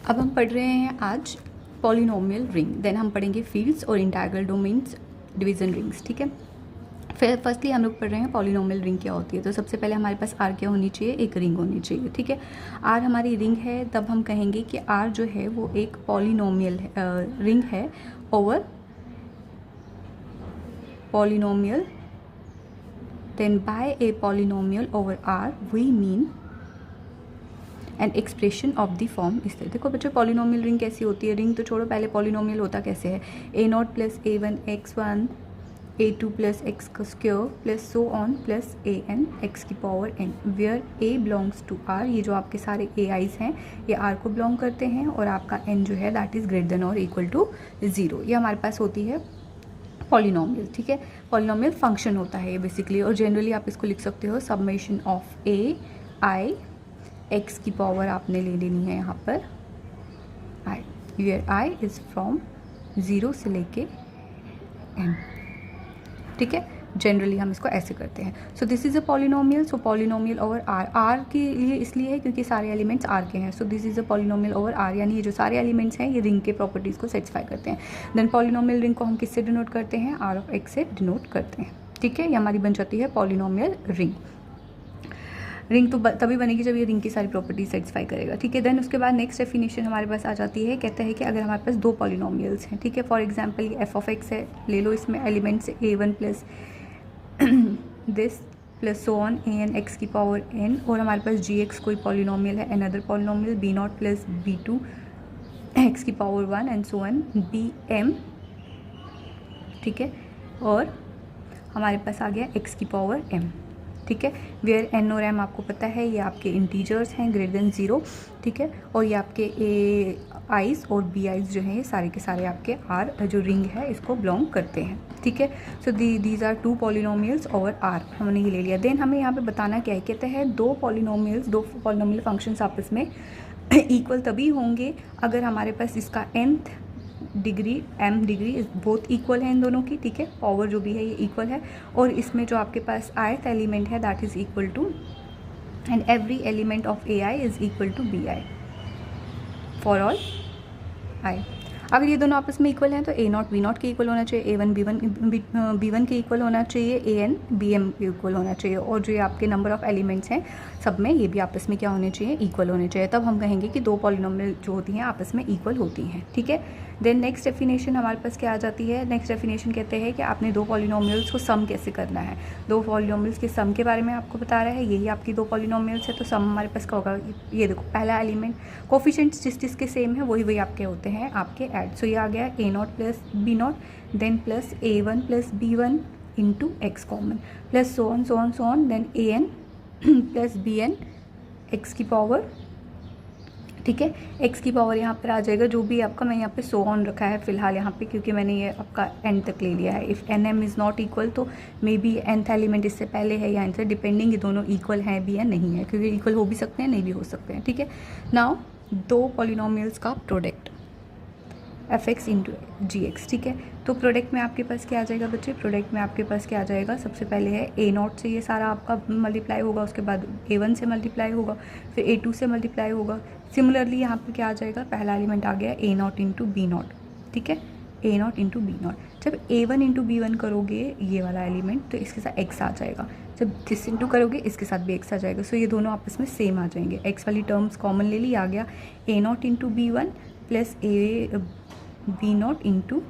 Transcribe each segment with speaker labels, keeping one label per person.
Speaker 1: अब हम पढ़ रहे हैं आज पॉलिनोमियल रिंग, देन हम पढ़ेंगे फील्ड्स और इंटीग्रल डोमेन्स, डिवीजन रिंग्स। ठीक है, फिर फर्स्टली हम लोग पढ़ रहे हैं पॉलिनोमियल रिंग क्या होती है। तो सबसे पहले हमारे पास आर क्या होनी चाहिए, एक रिंग होनी चाहिए। ठीक है, आर हमारी रिंग है, तब हम कहेंगे कि आर जो है वो एक पॉलिनोमियल रिंग है over polynomial, then by a polynomial over R we mean an expression of the form. इस तरह देखो बच्चों, पॉलिनोमियल रिंग कैसी होती है, रिंग तो छोड़ो, पहले पॉलिनोमियल होता कैसे है, a0 plus a1 x1 a2 plus X का square plus so on plus an x की power n, where a belongs to r। ये जो आपके सारे ai's हैं ये r को बिलोंग करते हैं और आपका n जो है दैट इज़ ग्रेटर देन और इक्वल टू 0। ये हमारे पास होती है पॉलिनोमियल। ठीक है, पॉलिनोमियल फंक्शन होता है ये बेसिकली, और जनरली आप इसको लिख सकते हो summation of a i x की पावर आपने ले लेनी है यहाँ पर i, where i is from 0 से लेके n। ठीक है, जनरली हम इसको ऐसे करते हैं। So this is a polynomial, so polynomial over r के लिए इसलिए है क्योंकि सारे एलिमेंट्स r के हैं। So this is a polynomial over r, यानी ये जो सारे एलिमेंट्स हैं ये रिंग के प्रॉपर्टीज़ को सेटिस्फाई करते हैं। देन पॉलिनोमियल रिंग को हम किससे डिनोट करते हैं, r ऑफ x से डिनोट करते हैं। ठीक है, ये हमारी बन जाती है पॉलिनोमियल रिंग। रिंग तो तभी बनेगी जब ये रिंग की सारी प्रॉपर्टीज सेटिस्फाई करेगा। ठीक है, देन उसके बाद नेक्स्ट डेफिनेशन हमारे पास आ जाती है, कहता है कि अगर हमारे पास दो पॉलिनोमियल्स हैं, ठीक है, फॉर एग्जांपल ये एफ ऑफ एक्स है, ले लो इसमें elements a1 plus this plus so on an x की पावर n, और हमारे पास gx कोई पॉलिनोमियल है, another polynomial b0 plus b2 x की power 1 and so on bm। ठीक है, और हमारे पास आ गया x की पावर m। ठीक है, वेयर n और m आपको पता है ये आपके इंटीजर्स हैं ग्रेटर देन 0। ठीक है, और ये आपके a आइज और b आइज जो हैं ये सारे के सारे आपके r जो रिंग है इसको बिलोंग करते हैं। ठीक है, so these are two polynomials over r, हमने ये ले लिया। देन हमें यहाँ पे बताना क्या है, कहते हैं दो पॉलिनोमियल फंक्शंस आपस में इक्वल तभी होंगे अगर हमारे पास इसका nth degree m degree both equal है इन दोनों की। ठीक है, पावर जो भी है ये इक्वल है, और इसमें जो आपके पास ith एलिमेंट है that is equal to, and every element of ai is equal to bi for all i। अगर ये दोनों आपस में इक्वल हैं तो a0 b0 के इक्वल होना चाहिए, a1 b1 के इक्वल होना चाहिए, an bm के इक्वल होना चाहिए, और जो ये आपके नंबर ऑफ एलिमेंट्स हैं सब में ये भी आपस में क्या होने चाहिए, इक्वल होने चाहिए। तब हम कहेंगे कि दो पॉलिनोमियल जो होती हैं आपस में इक्वल होती हैं। ठीक है, देन नेक्स्ट डेफिनेशन हमारे पास क्या आ जाती है, नेक्स्ट डेफिनेशन कहते हैं कि आपने दो पॉलिनोमियल्स को सम कैसे करना है। दो पॉलिनोमियल्स के सम के बारे में आपको बता रहा है, यही आपकी दो पॉलिनोमियल्स है, तो सम हमारे पास क्या होगा, ये देखो पहला एलिमेंट कोफिशिएंट्स जिसके सेम है वही आपके होते हैं आपके ऐड। सो ये आ गया a0 प्लस b0, देन plus a1 plus b1 into x common, plus so on then an plus bn x की पावर। ठीक है, x की पावर यहाँ पर आ जाएगा, जो भी आपका मैं यहाँ पे सो ऑन रखा है फिलहाल यहाँ पे क्योंकि मैंने ये आपका n तक ले लिया है। If nm is not equal तो मे बी nth एलिमेंट इससे पहले है या इनसे डिपेंडिंग ये दोनों इक्वल हैं भी या नहीं है, क्योंकि इक्वल हो भी सकते हैं नहीं भी हो सकते हैं। ठीक है, नाउ दो पॉलिनोमियल्स का प्रोडक्ट एफ एक्स इंटू जी एक्स। ठीक है, तो प्रोडक्ट में आपके पास क्या आ जाएगा बच्चे, प्रोडक्ट में आपके पास क्या आ जाएगा, सबसे पहले है a0 से ये सारा आपका मल्टीप्लाई होगा, उसके बाद a1 से मल्टीप्लाई होगा, फिर a2 से मल्टीप्लाई होगा। सिमिलरली यहाँ पे क्या आ जाएगा, पहला एलिमेंट आ गया a0 इंटू b0। ठीक है, a0 इंटू b0, जब a1 इंटू b1 करोगे ये वाला एलिमेंट तो इसके साथ x आ जाएगा, जब दिस इंटू करोगे इसके साथ भी x आ जाएगा। सो ये दोनों आपस में सेम आ जाएंगे, x वाली टर्म्स कॉमन ले ली, आ गया a0 into b1 plus b0 into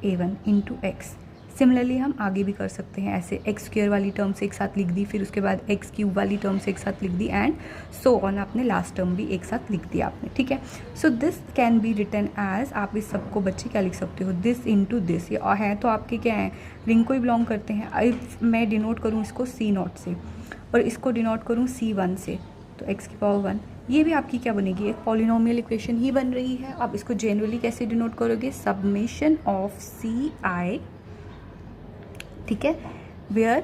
Speaker 1: a1 into x. Similarly हम आगे भी कर सकते हैं ऐसे, एक्स स्क्वेयर वाली टर्म से एक साथ लिख दी, फिर उसके बाद एक्स क्यूब वाली टर्म से एक साथ लिख दी, एंड सो ऑन आपने लास्ट टर्म भी एक साथ लिख दिया आपने। ठीक है, so this can be written as, आप इस सबको बच्चे क्या लिख सकते हो, दिस इंटू दिस। ये है तो आपके क्या हैं, रिंग को ही बिलोंग करते हैं। इफ मैं डिनोट करूँ इसको c0 से और इसको डिनोट करूँ c1 से, तो x की पावर 1, ये भी आपकी क्या बनेगी, एक पॉलिनोमियल इक्वेशन ही बन रही है। आप इसको जनरली कैसे डिनोट करोगे, समेशन ऑफ सी आई। ठीक है, वेयर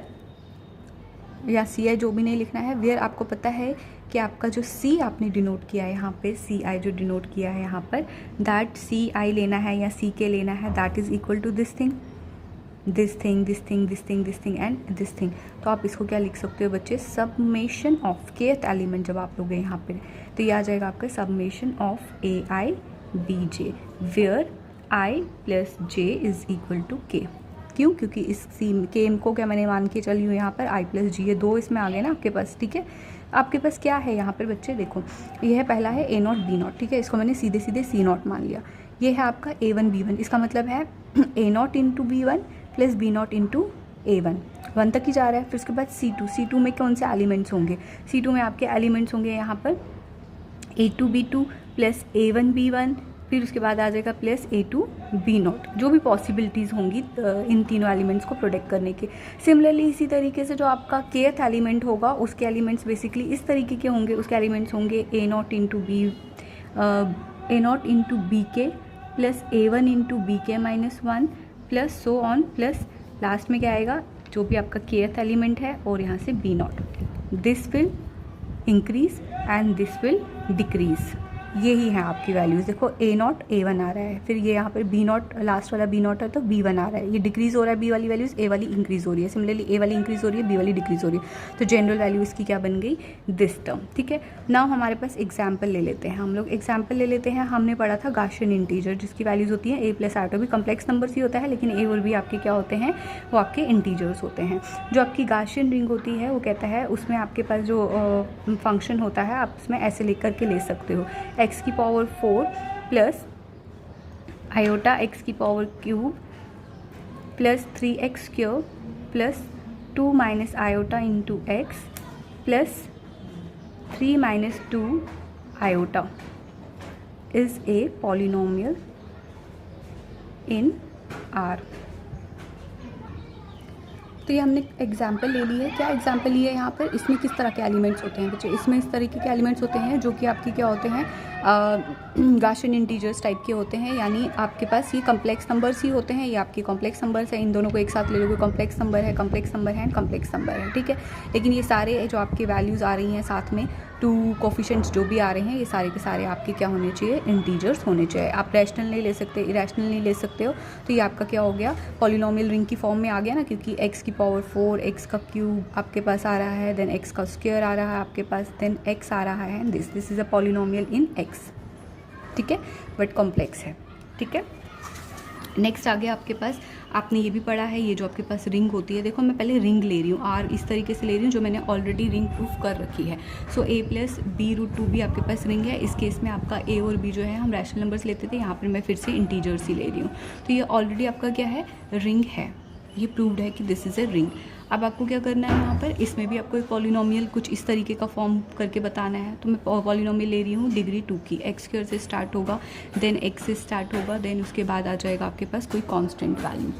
Speaker 1: या सी आई जो भी नहीं लिखना है, वेयर आपको पता है कि आपका जो सी आपने डिनोट किया है यहाँ पे, सी आई जो डिनोट किया है यहाँ पर, दैट सी आई लेना है या सी के लेना है, that is equal to this thing. This thing this thing this thing this thing and this thing. तो आप इसको क्या लिख सकते हो बच्चे, सबमेशन ऑफ kth एलिमेंट जब आप लोग यहाँ पे, तो ये आ जाएगा आपका summation of A I B J where I plus J is equal to K. क्यों? क्योंकि इस सी के एम को क्या मैंने मान के चली हूँ यहाँ पर आई प्लस जी, ये दो इसमें आ गए ना आपके पास, ठीक है। आपके पास क्या है यहाँ पर बच्चे, देखो ये है पहला है ए नॉट बी नॉट, ठीक है, इसको मैंने सीधे सीधे सी नॉट मान लिया। ये है आपका ए वन बी वन, इसका मतलब है A nought into B one plus B not into A one, one तक ही जा रहा है। फिर उसके बाद सी टू में कौन से एलिमेंट्स होंगे, सी टू में आपके एलिमेंट्स होंगे यहाँ पर A two B two plus A one B one, फिर उसके बाद आ जाएगा plus A two B nought, जो भी पॉसिबिलिटीज़ होंगी इन तीनों एलिमेंट्स को प्रोडक्ट करने के। सिमिलरली इसी तरीके से जो आपका केथ एलिमेंट होगा उसके एलिमेंट्स बेसिकली इस तरीके के होंगे, उसके एलिमेंट्स होंगे ए नॉट इंटू बी के plus A one into B के minus one plus so on, plus last में क्या आएगा, जो भी आपका केथ एलिमेंट है और यहाँ से B naught, this will increase and this will decrease. यही है आपकी वैल्यूज़। देखो ए नॉट ए वन आ रहा है, फिर ये यहाँ पर बी नॉट, लास्ट वाला बी नॉट है तो बी वन आ रहा है, ये डिक्रीज़ हो रहा है बी वाली वैल्यूज़, ए वाली इंक्रीज़ हो रही है। सिमिलरली ए वाली इंक्रीज़ हो रही है, बी वाली डिक्रीज़ हो रही है। तो जनरल वैल्यू इसकी क्या बन गई, दिस टर्म, ठीक है। नाउ हमारे पास एग्जाम्पल ले लेते हैं, हम लोग एग्जाम्पल ले लेते हैं। हमने पढ़ा था गाशियन इंटीजर जिसकी वैल्यूज़ होती हैं ए प्लस आयोटा, भी कम्प्लेक्स नंबर्स ही होता है लेकिन ए और बी आपके क्या होते हैं, वो आपके इंटीजर्स होते हैं। जो आपकी गाशियन रिंग होती है वो कहता है उसमें आपके पास जो फंक्शन होता है आप उसमें ऐसे लिख करके ले सकते हो, एक्स की पावर 4 प्लस आयोटा एक्स की power cube plus 3x cube plus 2 minus iota into x plus 3 minus 2 iota is a polynomial in are. तो ये हमने एग्जाम्पल ले ली है। क्या एग्जाम्पल लिए यहाँ पर, इसमें किस तरह के एलिमेंट्स होते हैं बच्चे, इसमें इस तरीके के एलिमेंट्स होते हैं जो कि आपकी क्या होते हैं, गाशियन इंटीजर्स टाइप के होते हैं, यानी आपके पास ये कम्प्लेक्स नंबर्स ही होते हैं, ये आपके कॉम्प्लेक्स नंबर्स हैं। इन दोनों को एक साथ ले लोगे, कॉम्प्लेक्स नंबर है, कॉम्प्लेक्स नंबर है, कॉम्प्लेक्स नंबर है, ठीक है। लेकिन ये सारे जो आपकी वैल्यूज़ आ रही हैं साथ में, टू कोफिशिएंट्स जो भी आ रहे हैं, ये सारे के सारे आपके क्या होने चाहिए, इंटीजर्स होने चाहिए। आप रैशनल नहीं ले सकते, इरेशनल नहीं ले सकते हो। तो ये आपका क्या हो गया, पॉलिनोमियल रिंग की फॉर्म में आ गया ना, क्योंकि एक्स की पावर 4, एक्स का क्यूब आपके पास आ रहा है, देन एक्स का स्क्वायर आ रहा है आपके पास, देन एक्स आ रहा है, this is a polynomial in x, ठीक है, बट कॉम्प्लेक्स है, ठीक है। नेक्स्ट आ गया आपके पास, आपने ये भी पढ़ा है, ये जो आपके पास रिंग होती है, देखो मैं पहले रिंग ले रही हूँ, आर इस तरीके से ले रही हूँ जो मैंने ऑलरेडी रिंग प्रूफ कर रखी है। सो ए प्लस बी रूट 2 भी आपके पास रिंग है। इस केस में आपका ए और बी जो है हम रैशनल नंबर्स लेते थे, यहाँ पर मैं फिर से इंटीजर्स ही ले रही हूँ। तो ये ऑलरेडी आपका क्या है, रिंग है, ये प्रूव्ड है कि दिस इज़ ए रिंग। अब आपको क्या करना है यहाँ पर, इसमें भी आपको एक पॉलिनोमियल कुछ इस तरीके का फॉर्म करके बताना है। तो मैं पॉलिनोमियल ले रही हूँ डिग्री 2 की, एक्स स्क्वायर से स्टार्ट होगा, देन एक्स से स्टार्ट होगा, देन उसके बाद आ जाएगा आपके पास कोई कांस्टेंट वैल्यू।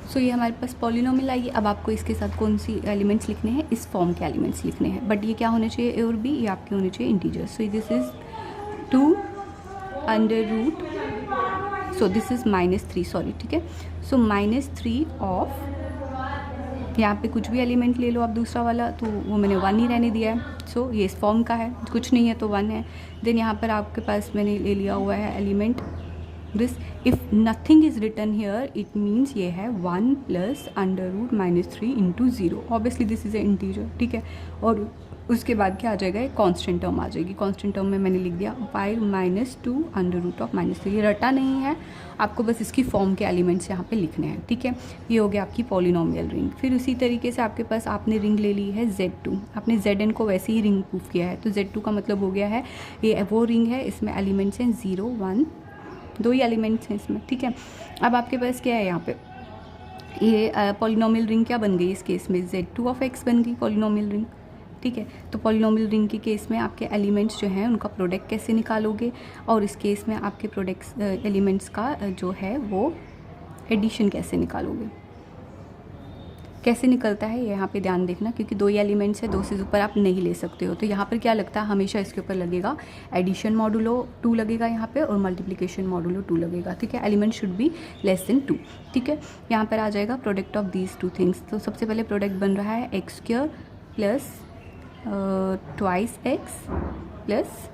Speaker 1: सो ये हमारे पास पॉलिनोमियल आई। अब आपको इसके साथ कौन सी एलिमेंट्स लिखने हैं, इस फॉर्म के एलिमेंट्स लिखने हैं, बट ये क्या होने चाहिए, ए और बी, ये आपके होने चाहिए integers. So this is 2 under root, so this is -3, sorry, ठीक है। सो -3 ऑफ, यहाँ पे कुछ भी एलिमेंट ले लो आप दूसरा वाला, तो वो मैंने 1 ही रहने दिया है। सो ये इस फॉर्म का है, कुछ नहीं है तो 1 है। देन यहाँ पर आपके पास मैंने ले लिया हुआ है element this, if nothing is written here it means ये है 1 plus under root -3 into 0, obviously this is a integer, ठीक है। और उसके बाद क्या आ जाएगा, एक कांस्टेंट टर्म आ जाएगी। कांस्टेंट टर्म में मैंने लिख दिया 5 -2 अंडर रूट ऑफ -3, ये रटा नहीं है, आपको बस इसकी फॉर्म के एलिमेंट्स यहाँ पे लिखने हैं, ठीक है। ये हो गया आपकी पॉलिनोमियल रिंग। फिर उसी तरीके से आपके पास आपने रिंग ले ली है Z2, आपने Zn को वैसे ही रिंग प्रूफ किया है, तो Z2 का मतलब हो गया है ये वो रिंग है, इसमें एलिमेंट्स हैं 0 1, 2 ही एलिमेंट्स हैं इसमें, ठीक है। अब आपके पास क्या है यहाँ पे, ये पॉलिनोमियल रिंग क्या बन गई इस केस में, Z2 ऑफ x बन गई पॉलिनोमियल रिंग, ठीक है। तो पॉलिनोमियल रिंग के केस में आपके एलिमेंट्स जो हैं उनका प्रोडक्ट कैसे निकालोगे, और इस केस में आपके प्रोडक्ट्स एलिमेंट्स का जो है वो एडिशन कैसे निकालोगे, कैसे निकलता है ये यहाँ पे ध्यान देखना, क्योंकि 2 ही एलिमेंट्स है, 2 से ऊपर आप नहीं ले सकते हो। तो यहाँ पर क्या लगता है, हमेशा इसके ऊपर लगेगा एडिशन मॉडुलो 2 लगेगा यहाँ पे, और मल्टीप्लिकेशन मॉडुलो 2 लगेगा, ठीक है। Element should be less than 2, ठीक है। यहाँ पर आ जाएगा प्रोडक्ट ऑफ दीज 2 थिंग्स। तो सबसे पहले प्रोडक्ट बन रहा है x square plus twice x plus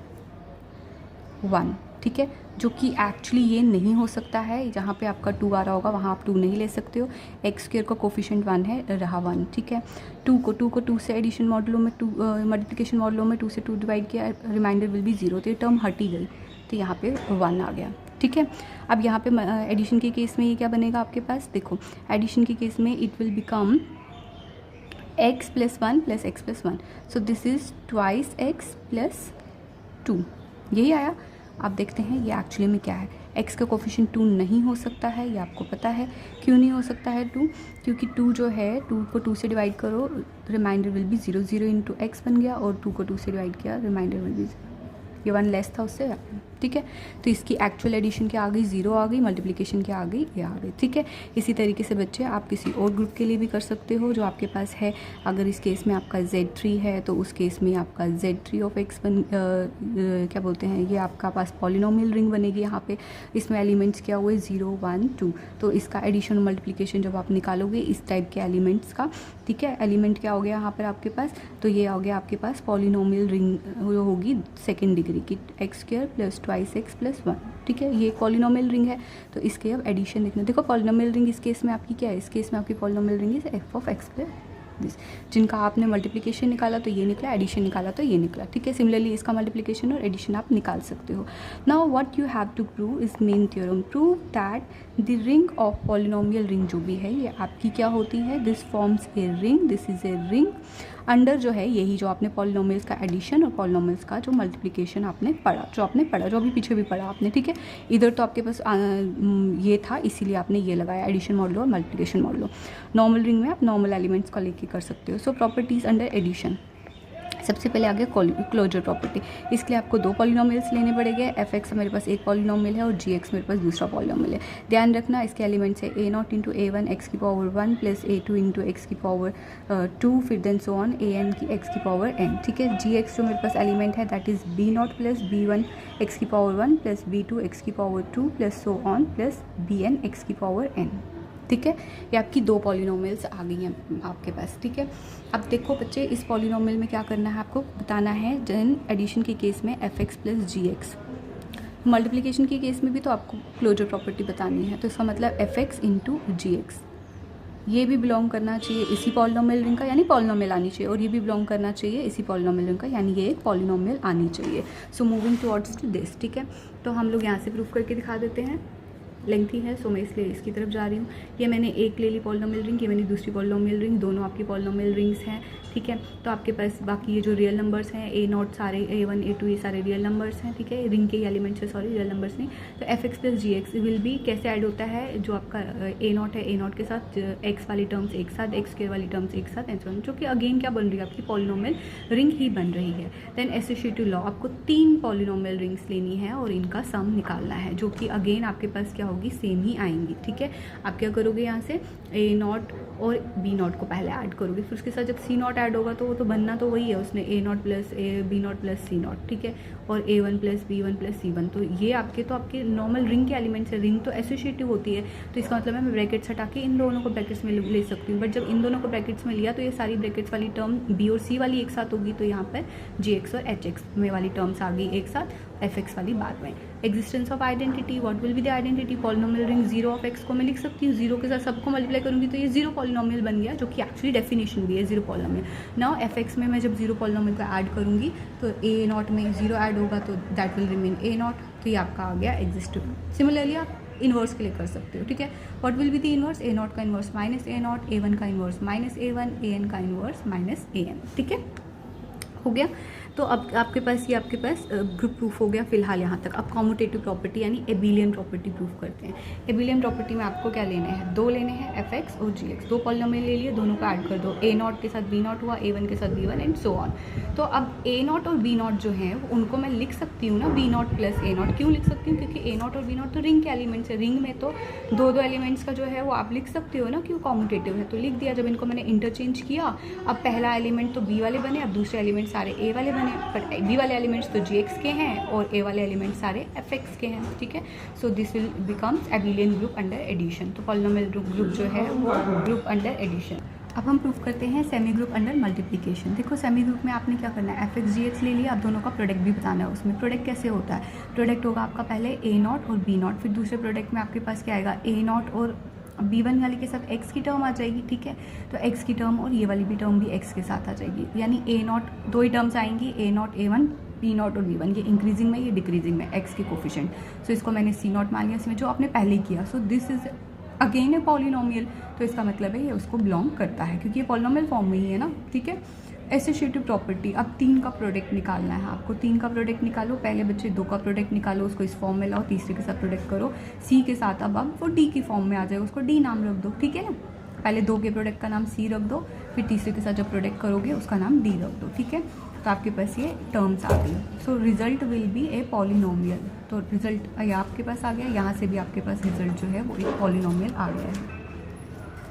Speaker 1: 1, ठीक है, जो कि एक्चुअली ये नहीं हो सकता है। जहाँ पे आपका 2 आ रहा होगा वहाँ आप 2 नहीं ले सकते हो। एक्स स्क्वायर का कोफिशिएंट 1 है, रहा 1, ठीक है। 2 को 2 से एडिशन मॉडुलो में 2 मल्टीप्लिकेशन मॉडुलो में 2 से 2 डिवाइड किया, रिमाइंडर विल बी 0, तो ये टर्म हट ही गई, तो यहाँ पे 1 आ गया, ठीक है। अब यहाँ पे एडिशन के केस में ये क्या बनेगा आपके पास, देखो एडिशन के केस में it will become x + 1 + x + 1, so this is twice x + 2, यही आया। आप देखते हैं ये एक्चुअली में क्या है, x का कोफिशिएंट 2 नहीं हो सकता है, ये आपको पता है। क्यों नहीं हो सकता है 2, क्योंकि 2 जो है 2 को 2 से डिवाइड करो, रिमाइंडर विल बी 0, 0 × x बन गया, और 2 को 2 से डिवाइड किया, रिमाइंडर विल बी 0, ये 1 लेस था उससे, ठीक है। तो इसकी एक्चुअल एडिशन क्या आ गई, 0 आ गई, मल्टीप्लिकेशन क्या आ गई, ये आ गई, ठीक है। इसी तरीके से बच्चे आप किसी और ग्रुप के लिए भी कर सकते हो जो आपके पास है। अगर इस केस में आपका Z3 है तो उस केस में आपका Z3 ऑफ x क्या बोलते हैं, ये आपका पास पॉलिनोमियल रिंग बनेगी। यहाँ पे इसमें एलिमेंट्स क्या हुए, 0, 1, 2, तो इसका एडिशन और मल्टीप्लिकेशन जब आप निकालोगे इस टाइप के एलिमेंट्स का, ठीक है। एलिमेंट क्या हो गया यहाँ पर आपके पास, तो ये हो गया आपके पास पॉलिनोमियल रिंग होगी 2nd डिग्री की, x² + 2x + 1, ठीक है। ये पॉलिनोमियल रिंग है, तो इसके अब एडिशन देखना। देखो पॉलिनोमियल रिंग इस केस में आपकी क्या है, इस केस में आपकी polynomial ring is f of x + this, जिनका आपने मल्टीप्लिकेशन निकाला तो ये निकला, एडिशन निकाला तो ये निकला, ठीक है। सिमिलरली इसका मल्टीप्लिकेशन और एडिशन आप निकाल सकते हो। Now what you have to prove is main theorem, prove that the ring of polynomial ring जो भी है ये आपकी क्या होती है, this forms a ring, this is a ring under जो है यही जो आपने पॉलिनोमियल्स का एडिशन और पॉलिनोमियल्स का जो मल्टीप्लिकेशन आपने पढ़ा, जो अभी पीछे भी पढ़ा आपने, ठीक है। इधर तो आपके पास ये था, इसीलिए आपने ये लगाया एडिशन मॉडुलो और मल्टीप्लिकेशन मॉडुलो। नॉर्मल रिंग में आप नॉर्मल एलिमेंट्स का लेके कर सकते हो। सो प्रॉपर्टीज़ अंडर एडिशन, सबसे पहले आगे क्लोजर प्रॉपर्टी। इसके लिए आपको 2 पॉलिनोमियल्स लेने पड़ेंगे। f(x) मेरे पास एक पॉलिनोमियल है और g(x) मेरे पास दूसरा पॉलिनोमियल है। ध्यान रखना इसके एलिमेंट्स है a0 × a1 x⁴ + a2 × x⁴2, फिर देन सो ऑन an की x⁴n, ठीक है। gx जो मेरे पास एलिमेंट है that is b0 + b1 x⁴1 + b2 x⁴2 + so on + bn x⁴n, ठीक है। ये आपकी 2 पॉलिनोमियल्स आ गई हैं आपके पास, ठीक है। अब देखो बच्चे इस पॉलिनोमियल में क्या करना है, आपको बताना है जन एडिशन के केस में f(x) + gx, मल्टीप्लिकेशन के केस में भी तो आपको क्लोजर प्रॉपर्टी बतानी है, तो इसका मतलब f(x) × gx, ये भी बिलोंग करना चाहिए इसी पॉलिनोमियल रिंग का, यानी पॉलिनोमियल आनी चाहिए, और ये भी बिलोंग करना चाहिए इसी पॉलिनोमियल रिंग का, यानी ये एक पॉलिनोमियल आनी चाहिए। So moving towards to this, ठीक है। तो हम लोग यहाँ से प्रूफ करके दिखा देते हैं, लेंथी है सो मैं इसलिए इसकी तरफ जा रही हूँ। ये मैंने एक ले ली पॉलिनोमियल रिंग, ये मैंने दूसरी पॉलिनोमियल रिंग, दोनों आपकी पॉलिनोमियल रिंग्स हैं, ठीक है। तो आपके पास बाकी ये जो रियल नंबर्स हैं a0 सारे, a1 a2 ये सारे रियल नंबर्स हैं, ठीक है। रिंग के एलिमेंट्स है, सॉरी रियल नंबर्स नहीं। तो f(x) + gx विल बी कैसे ऐड होता है, जो आपका a0 है, a0 के साथ x वाली टर्म्स एक साथ, x² वाली टर्म्स एक साथ, एंड जो कि अगेन क्या बन रही है आपकी पॉलिनोमियल रिंग ही बन रही है। देन एसोसिएटिव लॉ, आपको 3 पॉलिनोमियल रिंग्स लेनी है और इनका सम निकालना है, जो कि अगेन आपके पास क्या होगी, सेम ही आएंगी, ठीक है। आप क्या करोगे, यहाँ से a0 और b0 को पहले ऐड करोगे, फिर उसके साथ जब c0 ऐड होगा तो वो तो बनना तो वही है, उसने a0 + b0 + c0, ठीक है, और a1 + b1 + c1, तो ये आपके नॉर्मल रिंग के एलिमेंट्स है। रिंग तो एसोसिएटिव होती है, तो इसका मतलब है मैं ब्रैकेट्स हटा के इन दोनों को ब्रैकेट्स में ले सकती हूँ, बट जब इन दोनों को ब्रैकेट्स में लिया तो ये सारी ब्रैकेट्स वाली टर्म b और c वाली एक साथ होगी, तो यहाँ पर gx और hx में वाली टर्म्स आ गई एक साथ, fx वाली बाद में। Existence of identity, what will be the identity, polynomial ring 0 of x को मैं लिख सकती हूँ, 0 के साथ सबको मल्टीप्लाई करूँगी तो ये 0 पॉलिनोमियल बन गया, जो कि एक्चुअली डेफिनेशन भी है 0 पॉलिनोमियल। नाउ f(x) में मैं जब 0 पॉलिनोमियल को ऐड करूँगी तो a0 में 0 ऐड होगा तो दैट विल रिमेन a0, तो ये आपका आ गया एग्जिस्टिंग। सिमिलरली आप इन्वर्स के लिए कर सकते हो, ठीक है। What will be the inverse, a0 का इन्वर्स -a0, a1 का इन्वर्स -a1, an का इन्वर्स -an, ठीक है, हो गया। तो अब आपके पास ग्रुप प्रूफ हो गया फिलहाल यहाँ तक। अब कॉम्यूटेटिव प्रॉपर्टी यानी एबिलियन प्रॉपर्टी प्रूफ करते हैं। एबिलियन प्रॉपर्टी में आपको क्या लेने हैं, 2 लेने हैं, f(x) और gx, 2 पॉलिनोमियल ले लिए, दोनों को ऐड कर दो, a0 के साथ b0 हुआ, a1 के साथ b1 एंड सो ऑन। तो अब a0 और b0 जो हैं उनको मैं लिख सकती हूँ ना b0 + a0, क्यों लिख सकती हूँ, क्योंकि a0 और b0 तो रिंग के एलिमेंट्स है, रिंग में तो 2 एलिमेंट्स का जो है वो आप लिख सकते हो ना, क्यों कॉम्यूटेटिव है, तो लिख दिया। जब इनको मैंने इंटरचेंज किया, अब पहला एलिमेंट तो b वाले बने, अब दूसरे एलिमेंट सारे a वाले बने, बट b वाले एलिमेंट्स तो gx के हैं और a वाले एलिमेंट्स सारे fx के हैं, ठीक है। So this will becomes abelian group under addition. तो पॉलिनोमियल ग्रुप जो है वो ग्रुप अंडर एडिशन। अब हम प्रूफ करते हैं सेमी ग्रुप अंडर मल्टीप्लिकेशन। देखो सेमी ग्रुप में आपने क्या करना है, एफ एक्स जी एक्स ले लिया, अब दोनों का प्रोडक्ट भी बताना है। उसमें प्रोडक्ट कैसे होता है, प्रोडक्ट होगा आपका पहले ए नॉट और बी नॉट, फिर दूसरे प्रोडक्ट में आपके पास क्या आएगा, ए नॉट और बी वन वाले के साथ एक्स की टर्म आ जाएगी, ठीक है। तो एक्स की टर्म और ये वाली भी टर्म भी एक्स के साथ आ जाएगी, यानी ए नॉट दो ही टर्म्स आएंगी, A nought A one, B nought और बी वन, ये इंक्रीजिंग में ये डिक्रीजिंग में एक्स के कोफिशिएंट। सो इसको मैंने सी नॉट मान लिया, इसमें जो आपने पहले किया। सो this is again a polynomial, तो इसका मतलब है ये उसको बिलोंग करता है क्योंकि ये पॉलिनोमियल फॉर्म में ही है ना, ठीक है। एसोसिएटिव प्रॉपर्टी, अब 3 का प्रोडक्ट निकालना है आपको। 3 का प्रोडक्ट निकालो, पहले बच्चे 2 का प्रोडक्ट निकालो, उसको इस फॉर्म में लाओ, तीसरे के साथ प्रोडक्ट करो सी के साथ। अब वो डी की फॉर्म में आ जाएगा, उसको डी नाम रख दो, ठीक है ना। पहले 2 के प्रोडक्ट का नाम सी रख दो, फिर तीसरे के साथ जब प्रोडक्ट करोगे उसका नाम डी रख दो, ठीक है। तो आपके पास ये टर्म्स आ गई। So result will be a polynomial. तो रिजल्ट ये आपके पास आ गया, यहाँ से भी आपके पास रिजल्ट जो है वो एक पॉलिनोमियल आ गया है।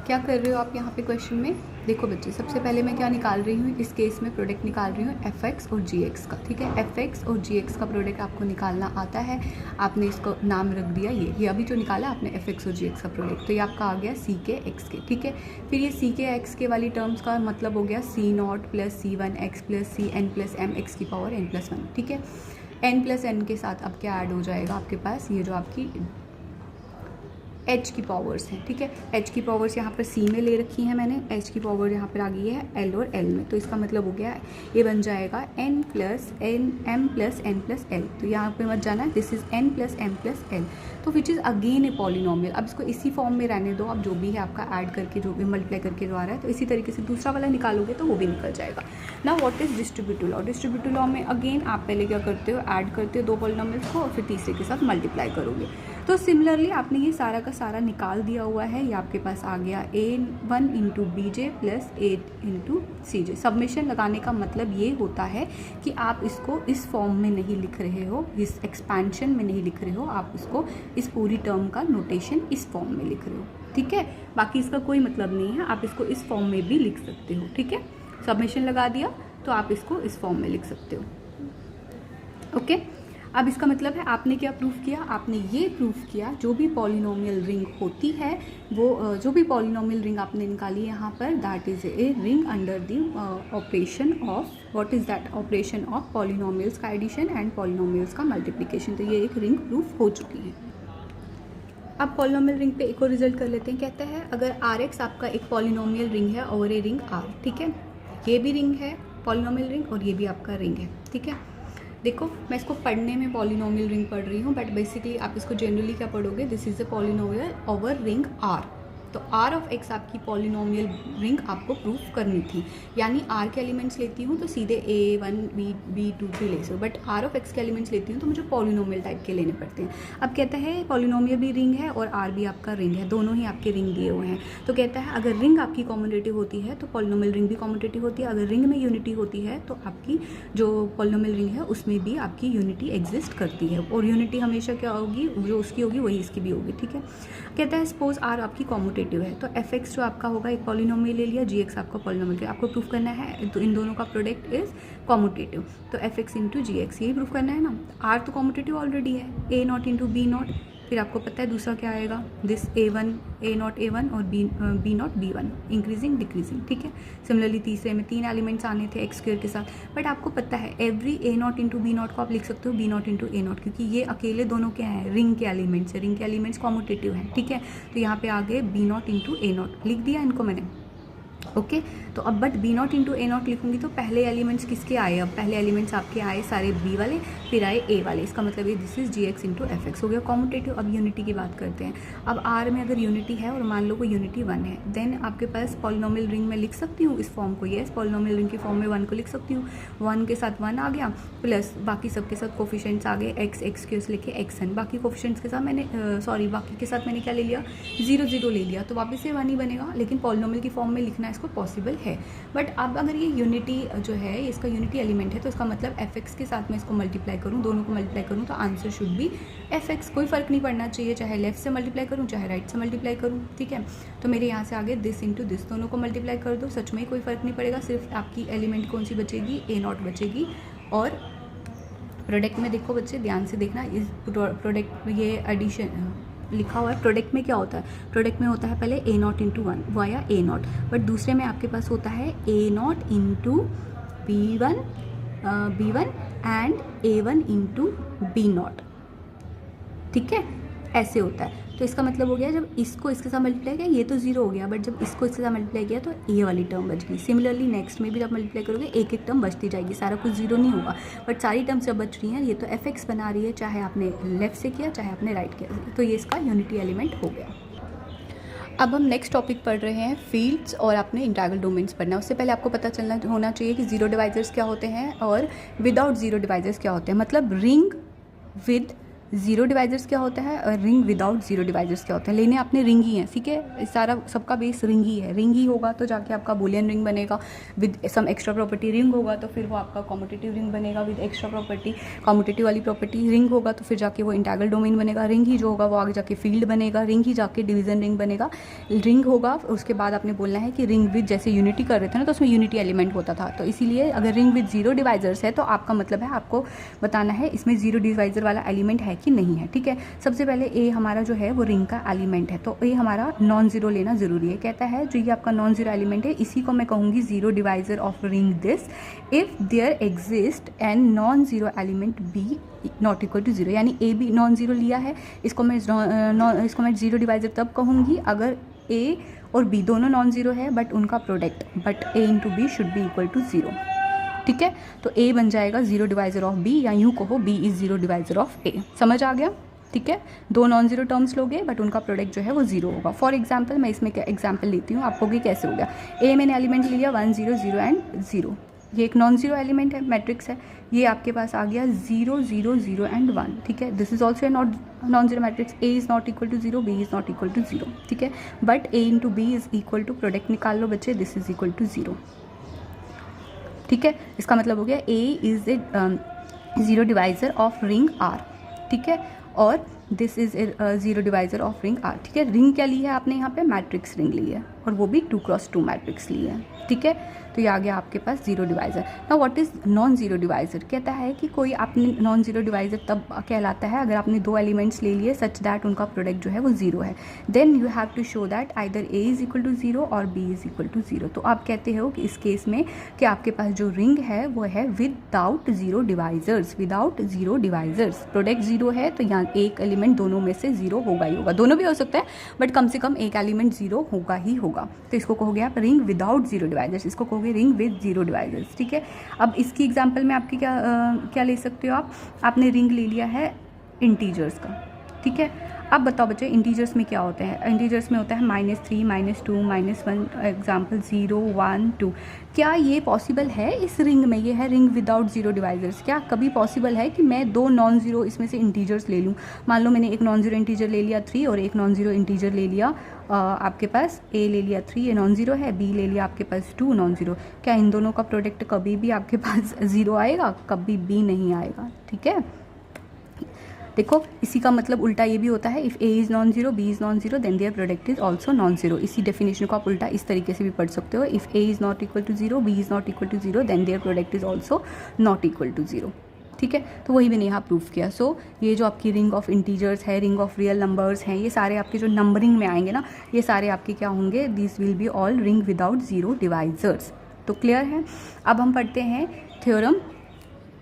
Speaker 1: क्या कर रहे हो आप यहाँ पे क्वेश्चन में, देखो बच्चे, सबसे पहले मैं क्या निकाल रही हूँ, इस केस में प्रोडक्ट निकाल रही हूँ एफ एक्स और जी एक्स का, ठीक है। एफ एक्स और जी एक्स का प्रोडक्ट आपको निकालना आता है, आपने इसको नाम रख दिया ये अभी जो निकाला आपने एफ एक्स और जी एक्स का प्रोडक्ट, तो ये आपका आ गया सी के एक्स के, ठीक है। फिर ये सी के एक्स के वाली टर्म्स का मतलब हो गया C nought plus C one X plus C N plus M X की पावर एन प्लस वन, ठीक है। एन प्लस एन के साथ अब क्या ऐड हो जाएगा आपके पास, ये जो आपकी एच की पावर्स हैं, ठीक है। एच की पावर्स यहाँ पर सी में ले रखी हैं मैंने, एच की पावर यहाँ पर आ गई है एल और एल में, तो इसका मतलब हो गया ये बन जाएगा N plus N M plus N plus L. तो यहाँ पे मत जाना, this is N plus M plus L, तो which is again a polynomial. अब इसको इसी फॉर्म में रहने दो, अब जो भी है आपका ऐड करके जो भी मल्टीप्लाई करके जो आ रहा है, तो इसी तरीके से दूसरा वाला निकालोगे तो वो भी निकल जाएगा ना। What is distributive law, distributive law में अगेन आप पहले क्या करते हो, ऐड करते हो 2 पॉलिनोमियल्स को और फिर तीसरे के साथ मल्टीप्लाई करोगे। तो सिमिलरली आपने ये सारा का सारा निकाल दिया हुआ है, ये आपके पास आ गया a1 into B J plus 8 into C J. Submission लगाने का मतलब ये होता है कि आप इसको इस फॉर्म में नहीं लिख रहे हो, इस एक्सपेंशन में नहीं लिख रहे हो, आप इसको इस पूरी टर्म का नोटेशन इस फॉर्म में लिख रहे हो, ठीक है। बाकी इसका कोई मतलब नहीं है, आप इसको इस फॉर्म में भी लिख सकते हो, ठीक है। सबमिशन लगा दिया तो आप इसको इस फॉर्म में लिख सकते हो, ओके। अब इसका मतलब है आपने क्या प्रूफ किया, आपने ये प्रूफ किया जो भी पॉलिनोमियल रिंग होती है वो जो भी पॉलिनोमियल रिंग आपने निकाली यहाँ पर, that is a ring under the operation of, what is that, operation of polynomials का एडिशन एंड पॉलिनोमियल्स का मल्टीप्लिकेशन। तो ये एक रिंग प्रूफ हो चुकी है। अब पॉलिनोमियल रिंग पे एक और रिजल्ट कर लेते हैं। कहता है अगर आर एक्स आपका एक पॉलिनोमियल रिंग है ओवर ए रिंग आर, ठीक है। ये भी रिंग है पॉलिनोमियल रिंग और ये भी आपका रिंग है, ठीक है। देखो मैं इसको पढ़ने में पॉलिनोमियल रिंग पढ़ रही हूँ, बट बेसिकली आप इसको जनरली क्या पढ़ोगे, this is a polynomial over ring R. तो आर ऑफ एक्स आपकी पॉलिनोमियल रिंग आपको प्रूफ करनी थी, यानी आर के एलिमेंट्स लेती हूँ तो सीधे A1 B2 3 ले सकते, बट आर ऑफ एक्स के एलिमेंट्स लेती हूँ तो मुझे पॉलिनोमियल टाइप के लेने पड़ते हैं। अब कहता है पॉलिनोमियल भी रिंग है और आर भी आपका रिंग है, दोनों ही आपके रिंग दिए हुए हैं। तो कहता है अगर रिंग आपकी कॉम्यूटेटिव होती है तो पॉलिनोमियल रिंग भी कॉम्यूटेटिव होती है, अगर रिंग में यूनिटी होती है तो आपकी जो पॉलिनोमियल रिंग है उसमें भी आपकी यूनिटी एग्जिस्ट करती है, और यूनिटी हमेशा क्या होगी, जो उसकी होगी वही इसकी भी होगी, ठीक है। कहता है सपोज आर आपकी कॉम्यूटेटिव है, तो एफ एक्स जो आपका होगा एक पॉलिनोमियल ले लिया, जी एक्स आपका पॉलिनोमियल, आपको प्रूफ करना है तो इन दोनों का प्रोडक्ट इज कॉम्यूटेटिव, तो एफ एक्स इंटू जी एक्स यही प्रूफ करना है ना। आर तो कॉम्यूटेटिव ऑलरेडी है, A nought into B not, फिर आपको पता है दूसरा क्या आएगा, this A1 A not A1 और B not B1, increasing decreasing, ठीक है। सिमिलरली तीसरे में 3 एलिमेंट्स आने थे एक्स स्क्वायर के साथ, बट आपको पता है every A naught into B naught को आप लिख सकते हो B naught into A naught, क्योंकि ये अकेले दोनों क्या है, रिंग के एलिमेंट्स है, रिंग के एलिमेंट्स कॉम्यूटेटिव हैं, ठीक है। तो यहाँ पे आगे B naught into A naught लिख दिया इनको मैंने, ओके। तो अब but B not into A naught लिखूंगी तो पहले एलिमेंट्स किसके आए, अब पहले एलिमेंट्स आपके आए सारे बी वाले, फिर आए ए वाले, इसका मतलब ये this is G X into F X हो गया कॉम्यूटेटिव। अब यूनिटी की बात करते हैं। अब आर में अगर यूनिटी है और मान लो कोई यूनिटी 1 है, देन आपके पास पॉलिनोमियल रिंग में लिख सकती हूँ इस फॉर्म को, येस पॉलिनोमियल रिंग की फॉर्म में 1 को लिख सकती हूँ, 1 के साथ 1 आ गया प्लस बाकी सबके साथ कोफिशिएंट्स आ गए, एक्स एक्स के उस लेके एक्स एन, बाकी कोफिशिएंट्स के साथ मैंने बाकी के साथ मैंने क्या ले लिया, 0 0 ले लिया, तो वापस से 1 ही बनेगा, लेकिन पॉलिनोमियल की फॉर्म में लिखना इसको पॉसिबल है। बट अब अगर ये यूनिटी जो है इसका यूनिटी एलिमेंट है, तो इसका मतलब एफ एक्स के साथ मैं इसको मल्टीप्लाई करूँ, दोनों को मल्टीप्लाई करूँ तो answer should be F x, कोई फर्क नहीं पड़ना चाहिए, चाहे लेफ्ट से मल्टीप्लाई करूँ चाहे राइट से मल्टीप्लाई करूँ, ठीक है। तो मेरे यहाँ से आगे दिस इंटू दिस, दोनों को मल्टीप्लाई कर दो, सच में कोई फर्क नहीं पड़ेगा, सिर्फ आपकी एलिमेंट कौन सी बचेगी, ए नॉट बचेगी। और प्रोडक्ट में देखो बच्चे ध्यान से देखना, इस प्रोडक्ट ये एडिशन लिखा हुआ है प्रोडक्ट में क्या होता है, प्रोडक्ट में होता है पहले A nought into one via A nought, but दूसरे में आपके पास होता है A nought into B1 and A1 into B nought, ठीक है, ऐसे होता है। तो इसका मतलब हो गया जब इसको इसके साथ मल्टीप्लाई किया ये तो जीरो हो गया, बट जब इसको इसके साथ मल्टीप्लाई किया तो ए वाली टर्म बच गई। सिमिलरली नेक्स्ट में भी जब मल्टीप्लाई करोगे एक एक टर्म बचती जाएगी, सारा कुछ जीरो नहीं होगा, बट सारी टर्म्स जब बच रही हैं ये तो एफ बना रही है, चाहे आपने लेफ्ट से किया चाहे आपने राइट किया, तो ये इसका यूनिटी एलिमेंट हो गया। अब हम नेक्स्ट टॉपिक पढ़ रहे हैं फील्ड्स, और आपने इंटीग्रल डोमेन्स पढ़ना है। उससे पहले आपको पता चलना होना चाहिए कि जीरो डिवाइजर्स क्या होते हैं और विदाउट जीरो डिवाइजर्स क्या होते हैं। मतलब रिंग विद जीरो डिवाइजर्स क्या होता है और रिंग विदाउट जीरो डिवाइजर्स क्या होता है। लेने आपने रिंग ही है, ठीक है, सारा सबका बेस रिंग ही है। रिंग ही होगा तो जाके आपका बुलियन रिंग बनेगा, with some extra property ring होगा तो फिर वो आपका कॉम्यूटेटिव रिंग बनेगा विद एक्स्ट्रा प्रॉपर्टी, कॉम्यूटेटिव वाली प्रॉपर्टी रिंग होगा तो फिर जाके वो इंटीग्रल डोमेन बनेगा। रिंग ही जो होगा वो आगे जाके फील्ड बनेगा, रिंग ही जाके डिवीजन रिंग बनेगा। रिंग होगा उसके बाद आपने बोलना है कि रिंग विद, जैसे यूनिटी कर रहे थे ना तो उसमें यूनिटी एलिमेंट होता था, तो इसीलिए अगर रिंग विद जीरो डिवाइजर्स है तो आपका मतलब है आपको बताना है इसमें जीरो डिवाइजर वाला एलिमेंट है कि नहीं है, ठीक है। सबसे पहले ए हमारा जो है वो रिंग का एलिमेंट है, तो ए हमारा नॉन जीरो लेना जरूरी है। कहता है जो ये आपका नॉन जीरो एलिमेंट है इसी को मैं कहूँगी zero divisor of ring this if there exist and non zero element B not equal to zero, यानी ए भी नॉन जीरो लिया है, इसको मैं जीरो डिवाइजर तब कहूँगी अगर ए और बी दोनों नॉन जीरो है बट उनका product but A into B should be equal to zero, ठीक है। तो ए बन जाएगा जीरो डिवाइजर ऑफ बी, या यूँ कहो B is zero divisor of A. समझ आ गया, ठीक है। दो नॉन जीरो टर्म्स लोगे बट उनका प्रोडक्ट जो है वो जीरो होगा। फॉर एग्जांपल मैं इसमें क्या एग्जांपल लेती हूँ आपको कि कैसे हो गया। ए मैंने एलिमेंट लिया 1 0 0 एंड 0, ये एक नॉन जीरो एलिमेंट है, मैट्रिक्स है। ये आपके पास आ गया 0 0 0 एंड 1, ठीक है। This is also a non zero matrix. A is not equal to zero, B is not equal to zero, ठीक है। But A into B is equal to, product निकाल लो बच्चे, this is equal to zero, ठीक है। इसका मतलब हो गया A is a zero divisor of ring R, ठीक है, और this is a zero divisor of ring R, ठीक है। रिंग क्या ली है आपने यहाँ पे, मैट्रिक्स रिंग ली है, और वो भी 2x2 मैट्रिक्स ली है, ठीक है। तो ये आ गया आपके पास zero divisor. Now what is non zero divisor, कहता है कि कोई आपने नॉन जीरो डिवाइजर तब कहलाता है अगर आपने दो एलिमेंट्स ले लिए सच दैट उनका प्रोडक्ट जो है वो जीरो है, then you have to show that either A is equal to zero और B is equal to zero. तो आप कहते हो कि इस केस में कि आपके पास जो रिंग है वो है without zero divisors, without zero divisors, product zero है तो यहाँ एक एलिमेंट दोनों में से जीरो होगा ही होगा, दोनों भी हो सकता है बट कम से कम एक एलिमेंट जीरो होगा ही होगा। तो इसको कहोगे आप रिंग विदाउट जीरो डिवाइजर्स, इसको कहोगे रिंग विद जीरो डिवाइजर्स, ठीक है। अब इसकी एग्जांपल में आपकी क्या ले सकते हो आपने रिंग ले लिया है इंटीजर्स का, ठीक है। अब बताओ बच्चे इंटीजर्स में क्या होता है, इंटीजर्स में होता है -3 -2 -1, एग्जाम्पल 0 1 2। क्या ये पॉसिबल है इस रिंग में, ये है रिंग विदाउट जीरो डिवाइजर्स, क्या कभी पॉसिबल है कि मैं दो नॉन जीरो इसमें से इंटीजर्स ले लूँ। मान लो मैंने एक नॉन जीरो इंटीजर ले लिया 3 और एक नॉन जीरो इंटीजर ले लिया आपके पास ए ले लिया 3, ये नॉन जीरो है, बी ले लिया आपके पास 2 नॉन जीरो। क्या इन दोनों का प्रोडक्ट कभी भी आपके पास जीरो आएगा, कभी भी नहीं आएगा, ठीक है। देखो इसी का मतलब उल्टा ये भी होता है, if A is non zero B is non zero then their product is also non zero. इसी डेफिनेशन को आप उल्टा इस तरीके से भी पढ़ सकते हो, if A is not equal to zero B is not equal to zero then their product is also not equal to zero, ठीक है। तो वही मैंने यहाँ प्रूफ किया। सो ये जो आपकी रिंग ऑफ इंटीजर्स है, रिंग ऑफ रियल नंबर्स हैं, ये सारे आपके जो नंबरिंग में आएंगे ना, ये सारे आपके क्या होंगे, this will be all ring without zero divisors. तो क्लियर है। अब हम पढ़ते हैं थ्योरम,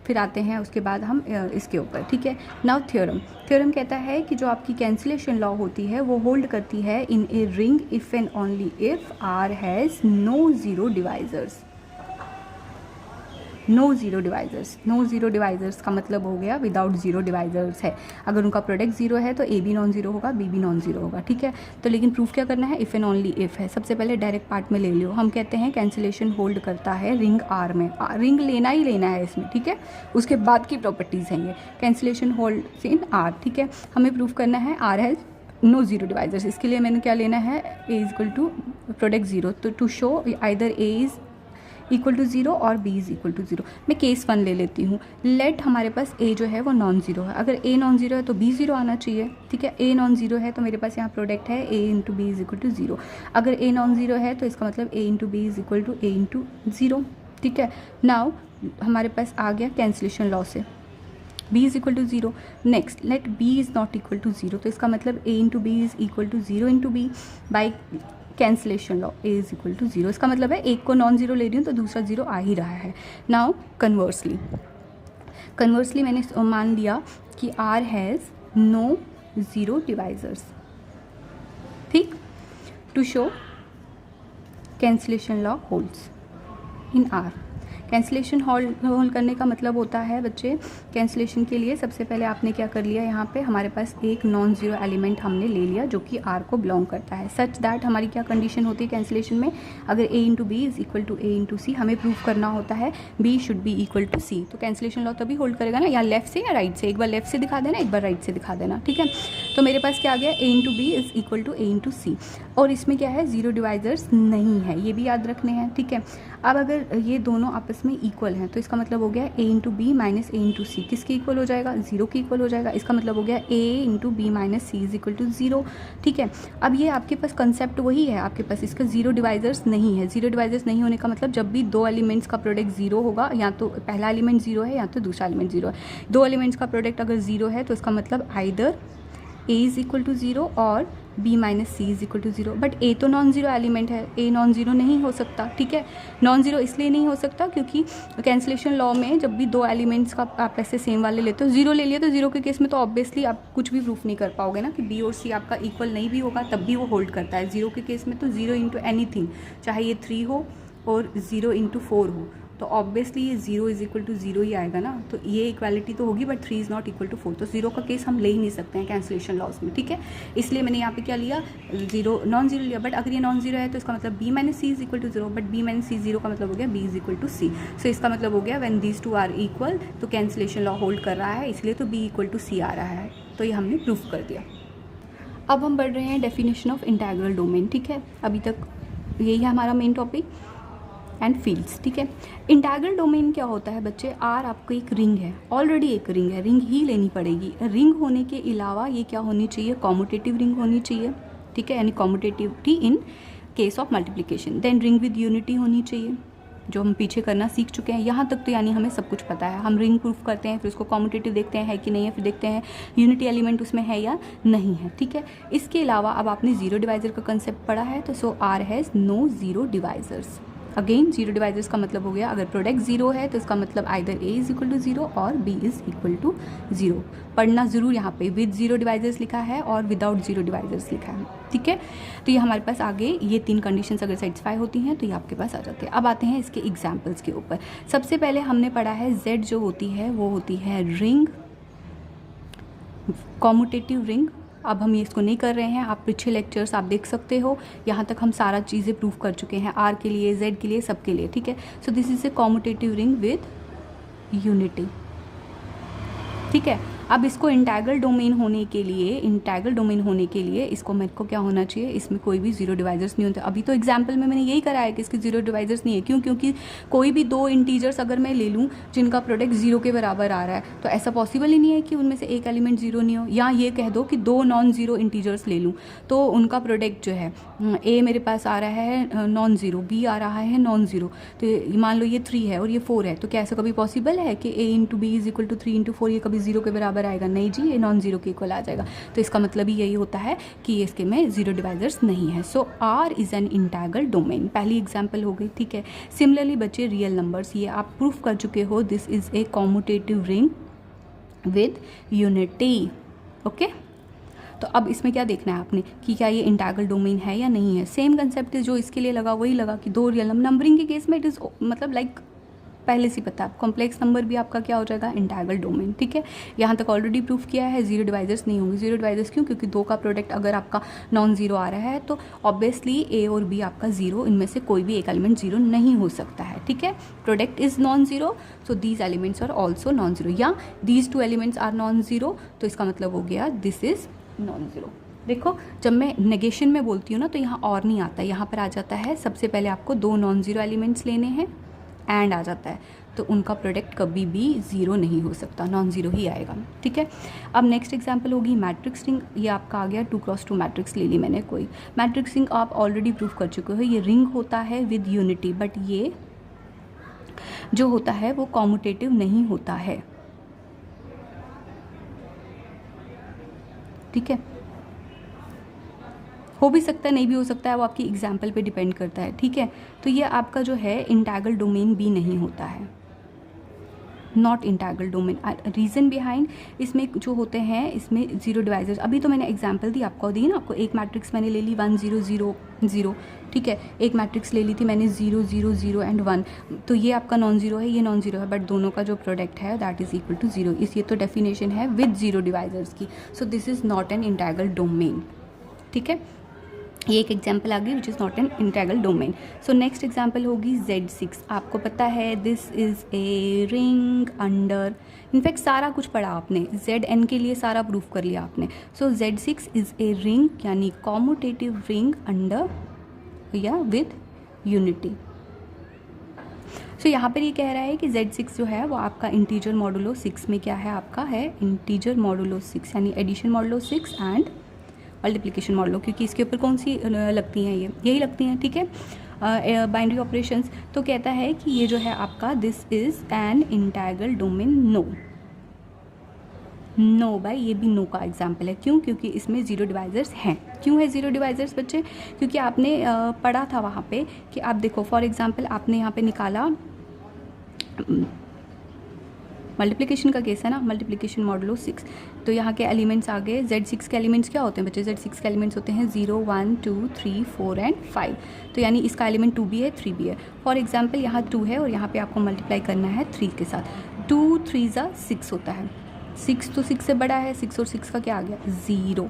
Speaker 1: फिर आते हैं उसके बाद हम इसके ऊपर, ठीक है। नाउ थ्योरम कहता है कि जो आपकी कैंसिलेशन लॉ होती है वो होल्ड करती है in a ring if and only if R has no zero divisors. No zero divisors का मतलब हो गया विदाउट जीरो डिवाइजर्स है। अगर उनका प्रोडक्ट जीरो है तो ए भी नॉन जीरो होगा, बी भी नॉन जीरो होगा, ठीक है। तो लेकिन प्रूफ क्या करना है, इफ़ एंड ओनली इफ़ है। सबसे पहले डायरेक्ट पार्ट में ले लो, हम कहते हैं कैंसिलेशन होल्ड करता है रिंग आर में, रिंग लेना ही लेना है इसमें, ठीक है। उसके बाद की प्रॉपर्टीज़ हैं ये, कैंसिलेशन होल्ड इन आर, ठीक है। हमें प्रूफ करना है R has no zero divisors. इसके लिए मैंने क्या लेना है, A is equal to product zero, तो to show either A is equal to zero और B is equal to zero. मैं केस 1 ले लेती हूँ। लेट हमारे पास ए जो है वो नॉन जीरो है, अगर ए नॉन जीरो है तो बी जीरो आना चाहिए, ठीक है। ए नॉन जीरो है तो मेरे पास यहाँ प्रोडक्ट है A into B is equal to zero. अगर ए नॉन जीरो है तो इसका मतलब A into B is equal to A into zero, ठीक है। नाउ हमारे पास आ गया कैंसिलेशन लॉ से, b is equal to 0। Next let b is not equal to 0, तो इसका मतलब a into B is equal to 0 into B by cancellation law, a is equal to 0। इसका मतलब है एक को नॉन ज़ीरो ले रही हूँ तो दूसरा ज़ीरो आ ही रहा है। नाउ कन्वर्सली मैंने मान लिया कि r has no zero divisors, ठीक। To show cancellation law holds in r। Cancellation होल्ड करने का मतलब होता है बच्चे, कैंसिलेशन के लिए सबसे पहले आपने क्या कर लिया, यहाँ पे हमारे पास एक नॉन ज़ीरो एलिमेंट हमने ले लिया जो कि r को बिलोंग करता है, सच दैट हमारी क्या कंडीशन होती है कैंसिलेशन में, अगर a into B is equal to a into C, हमें प्रूव करना होता है b should be equal to c। तो कैंसिलेशन लॉ तभी होल्ड करेगा ना, या लेफ्ट से या राइट से, एक बार लेफ्ट से दिखा देना, एक बार राइट से दिखा देना, ठीक है। तो मेरे पास क्या आ गया, a into B is equal to a into C, और इसमें क्या है, ज़ीरो डिवाइजर्स नहीं है, ये भी याद रखने हैं, ठीक है। अब अगर ये दोनों आपस में इक्वल हैं तो इसका मतलब हो गया a into B minus A into C, किसके इक्वल हो जाएगा, ज़ीरो के इक्वल हो जाएगा। इसका मतलब हो गया a into B minus C is equal to 0, ठीक है। अब ये आपके पास कंसेप्ट वही है, आपके पास इसका ज़ीरो डिवाइजर्स नहीं है। ज़ीरो डिवाइजर्स नहीं होने का मतलब जब भी दो एलिमेंट्स का प्रोडक्ट ज़ीरो होगा, या तो पहला एलिमेंट ज़ीरो है या तो दूसरा एलिमेंट ज़ीरो है। दो एलिमेंट्स का प्रोडक्ट अगर ज़ीरो है तो इसका मतलब either a is equal to 0 और b minus C is equal to 0। But a तो नॉन ज़ीरो एलिमेंट है, a नॉन ज़ीरो नहीं हो सकता, ठीक है। नॉन ज़ीरो इसलिए नहीं हो सकता क्योंकि कैंसिलेशन लॉ में जब भी दो एलिमेंट्स का आप ऐसे सेम वाले लेते हो, ज़ीरो ले लिया तो ज़ीरो के केस में तो ऑब्वियसली आप कुछ भी प्रूफ नहीं कर पाओगे ना कि b और c आपका इक्वल नहीं भी होगा तब भी वो होल्ड करता है। ज़ीरो के केस में तो ज़ीरो इंटू एनीथिंग, चाहे ये 3 हो और 0 इंटू 4 हो, तो ऑब्वियसली ये 0 इज इक्वल टू 0 ही आएगा ना, तो ये इक्वालिटी तो होगी, but 3 is not equal to 4, तो 0 का केस हम ले ही नहीं सकते हैं कैंसिलेशन लॉस में, ठीक है। इसलिए मैंने यहाँ पे क्या लिया, नॉन ज़ीरो लिया। बट अगर ये नॉन ज़ीरो है तो इसका मतलब b minus C is equal to 0, but b minus C 0 का मतलब हो गया b is equal to c। So इसका मतलब हो गया when these two are equal, तो कैंसिलेशन लॉ होल्ड कर रहा है, इसलिए तो b इक्वल टू c आ रहा है। तो ये हमने प्रूफ कर दिया। अब हम बढ़ रहे हैं डेफिनेशन ऑफ इंटीग्रल डोमेन, ठीक है। अभी तक यही है हमारा मेन टॉपिक एंड फील्ड्स, ठीक है। इंटीग्रल डोमेन क्या होता है बच्चे, आर आपको एक रिंग है, ऑलरेडी एक रिंग है, रिंग ही लेनी पड़ेगी। रिंग होने के अलावा ये क्या होनी चाहिए, कॉम्यूटेटिव रिंग होनी चाहिए, ठीक है, यानी commutativity in case of multiplication. Then ring with unity होनी चाहिए, जो हम पीछे करना सीख चुके हैं। यहाँ तक तो यानी हमें सब कुछ पता है। हम रिंग प्रूफ करते हैं, फिर उसको कॉम्यूटेटिव देखते हैं है कि नहीं है, फिर देखते हैं यूनिटी एलिमेंट उसमें है या नहीं है, ठीक है। इसके अलावा अब आपने ज़ीरो डिवाइजर का कंसेप्ट पढ़ा है, तो so R has no zero divisors. Again zero divisors का मतलब हो गया, अगर प्रोडक्ट जीरो है तो इसका मतलब either a is equal to 0 और b इज इक्वल टू 0। पढ़ना ज़रूर, यहाँ पे विद जीरो डिवाइजर्स लिखा है और विदाउट जीरो डिवाइजर्स लिखा है, ठीक है। तो ये हमारे पास आगे ये तीन कंडीशंस अगर सेटिस्फाई होती हैं तो ये आपके पास आ जाते हैं। अब आते हैं इसके एग्जाम्पल्स के ऊपर। सबसे पहले हमने पढ़ा है z जो होती है वो होती है रिंग, कॉम्यूटेटिव रिंग। अब हम ये इसको नहीं कर रहे हैं, आप पीछे लेक्चर्स आप देख सकते हो, यहाँ तक हम सारा चीज़ें प्रूव कर चुके हैं, आर के लिए, जेड के लिए, सब के लिए, ठीक है। So this is A commutative ring with unity, ठीक है। अब इसको इंटीग्रल डोमेन होने के लिए इसको मेरे को क्या होना चाहिए, इसमें कोई भी जीरो डिवाइजर्स नहीं होते। अभी तो एग्जाम्पल में मैंने यही कराया कि इसके जीरो डिवाइजर्स नहीं है, क्यों, क्योंकि कोई भी दो इंटीजर्स अगर मैं ले लूँ जिनका प्रोडक्ट जीरो के बराबर आ रहा है तो ऐसा पॉसिबल ही नहीं है कि उनमें से एक एलिमेंट जीरो नहीं हो। या ये कह दो कि दो नॉन जीरो इंटीजर्स ले लूँ तो उनका प्रोडक्ट जो है ए मेरे पास आ रहा है नॉन जीरो, बी आ रहा है नॉन जीरो, तो मान लो ये 3 है और ये 4 है, तो क्या ऐसा कभी पॉसिबल है कि a into B is equal to 3 into 4 ये कभी जीरो के बराबर आएगा? नहीं जी, ये नॉन जीरो के इक्वल आ जाएगा। तो इसका मतलब ही यही होता है कि इसके में जीरो डिवाइजर्स नहीं है। So R is an integral domain, पहली एग्जाम्पल हो गई, ठीक है। सिमिलरली बच्चे रियल नंबर्स, ये आप प्रूफ कर चुके हो, this is A commutative ring with unity, okay. तो अब इसमें क्या देखना है आपने कि क्या ये इंटीग्रल डोमेन है या नहीं है। सेम कंसेप्ट जो इसके लिए लगा वही लगा कि दो रियल नंबरिंग के केस में इट इज़ मतलब लाइक पहले से पता है, कॉम्प्लेक्स नंबर भी आपका क्या हो जाएगा, इंटीग्रल डोमेन, ठीक है। यहाँ तक ऑलरेडी प्रूफ किया है, जीरो डिवाइजर्स नहीं होंगे। जीरो डिवाइजर्स क्यों? क्योंकि दो का प्रोडक्ट अगर आपका नॉन जीरो आ रहा है तो ऑब्वियसली ए और बी आपका जीरो, इनमें से कोई भी एक एलिमेंट जीरो नहीं हो सकता है, ठीक है। Product is non zero, so these elements are also non zero, या these two elements are non zero, तो इसका मतलब हो गया दिस इज नॉन जीरो। देखो जब मैं नेगेशन में बोलती हूँ ना तो यहाँ और नहीं आता, यहाँ पर आ जाता है सबसे पहले आपको दो नॉन जीरो एलिमेंट्स लेने हैं एंड आ जाता है, तो उनका प्रोडक्ट कभी भी जीरो नहीं हो सकता, नॉन जीरो ही आएगा, ठीक है। अब नेक्स्ट एग्जांपल होगी मैट्रिक्स रिंग। ये आपका आ गया 2x2 मैट्रिक्स ले ली मैंने कोई। मैट्रिक्स रिंग आप ऑलरेडी प्रूफ कर चुके हो, ये रिंग होता है विद यूनिटी, बट ये जो होता है वो कॉम्यूटेटिव नहीं होता है, ठीक है, हो भी सकता है नहीं भी हो सकता है, वो आपकी एग्जाम्पल पे डिपेंड करता है। ठीक है, तो ये आपका जो है इंटैगल डोमेन भी नहीं होता है, नॉट इंटैगल डोमेन। रीज़न बिहाइंड इसमें जो होते हैं, इसमें जीरो डिवाइजर्स, अभी तो मैंने एग्जांपल दी आपको, दी ना आपको, एक मैट्रिक्स मैंने ले ली 1 0 0 0, ठीक है, एक मैट्रिक्स ले ली थी मैंने 0 0 0 एंड 1, तो ये आपका नॉन जीरो है, ये नॉन जीरो है, बट दोनों का जो प्रोडक्ट है that is equal to zero. इस ये तो डेफिनेशन है विद जीरो डिवाइजर्स की। So this is not an integral domain. ठीक है, ये एक एग्जाम्पल आ गई which is not an integral domain. So next example होगी Z6। आपको पता है this is a ring under, in fact सारा कुछ पढ़ा आपने, Zn के लिए सारा प्रूफ कर लिया आपने। सो Z6 इज़ ए रिंग यानी कॉम्यूटेटिव रिंग अंडर या विद यूनिटी। सो यहाँ पर ये कह रहा है कि Z6 जो है वो आपका इंटीजर मॉडुलो 6 में क्या है, आपका है इंटीजर मॉडुलो 6 यानी addition modulo 6 and multiplication modulo, क्योंकि इसके ऊपर कौन सी लगती हैं, ये यही लगती हैं। ठीक है, बाइनरी ऑपरेशंस। तो कहता है कि ये जो है आपका this is an integral domain. No भाई, ये भी नो का एग्जाम्पल है। क्यों? क्योंकि इसमें जीरो डिवाइजर्स हैं। क्यों है जीरो डिवाइजर्स बच्चे? क्योंकि आपने पढ़ा था वहाँ पे कि आप देखो फॉर एग्जाम्पल आपने यहाँ पे निकाला मल्टीप्लिकेशन का केस है ना, मल्टीप्लिकेशन मॉडुलो 6, तो यहाँ के एलिमेंट्स आ गए। Z6 के एलिमेंट्स क्या होते हैं बच्चे? Z6 के एलिमेंट्स होते हैं 0 1 2 3 4 एंड 5, तो यानी इसका एलिमेंट 2 भी है 3 भी है। फॉर एग्जाम्पल यहाँ 2 है और यहाँ पे आपको मल्टीप्लाई करना है 3 के साथ। 2 3 ज़ा 6 होता है, 6 तो 6 से बड़ा है, 6 और 6 का क्या आ गया? 0।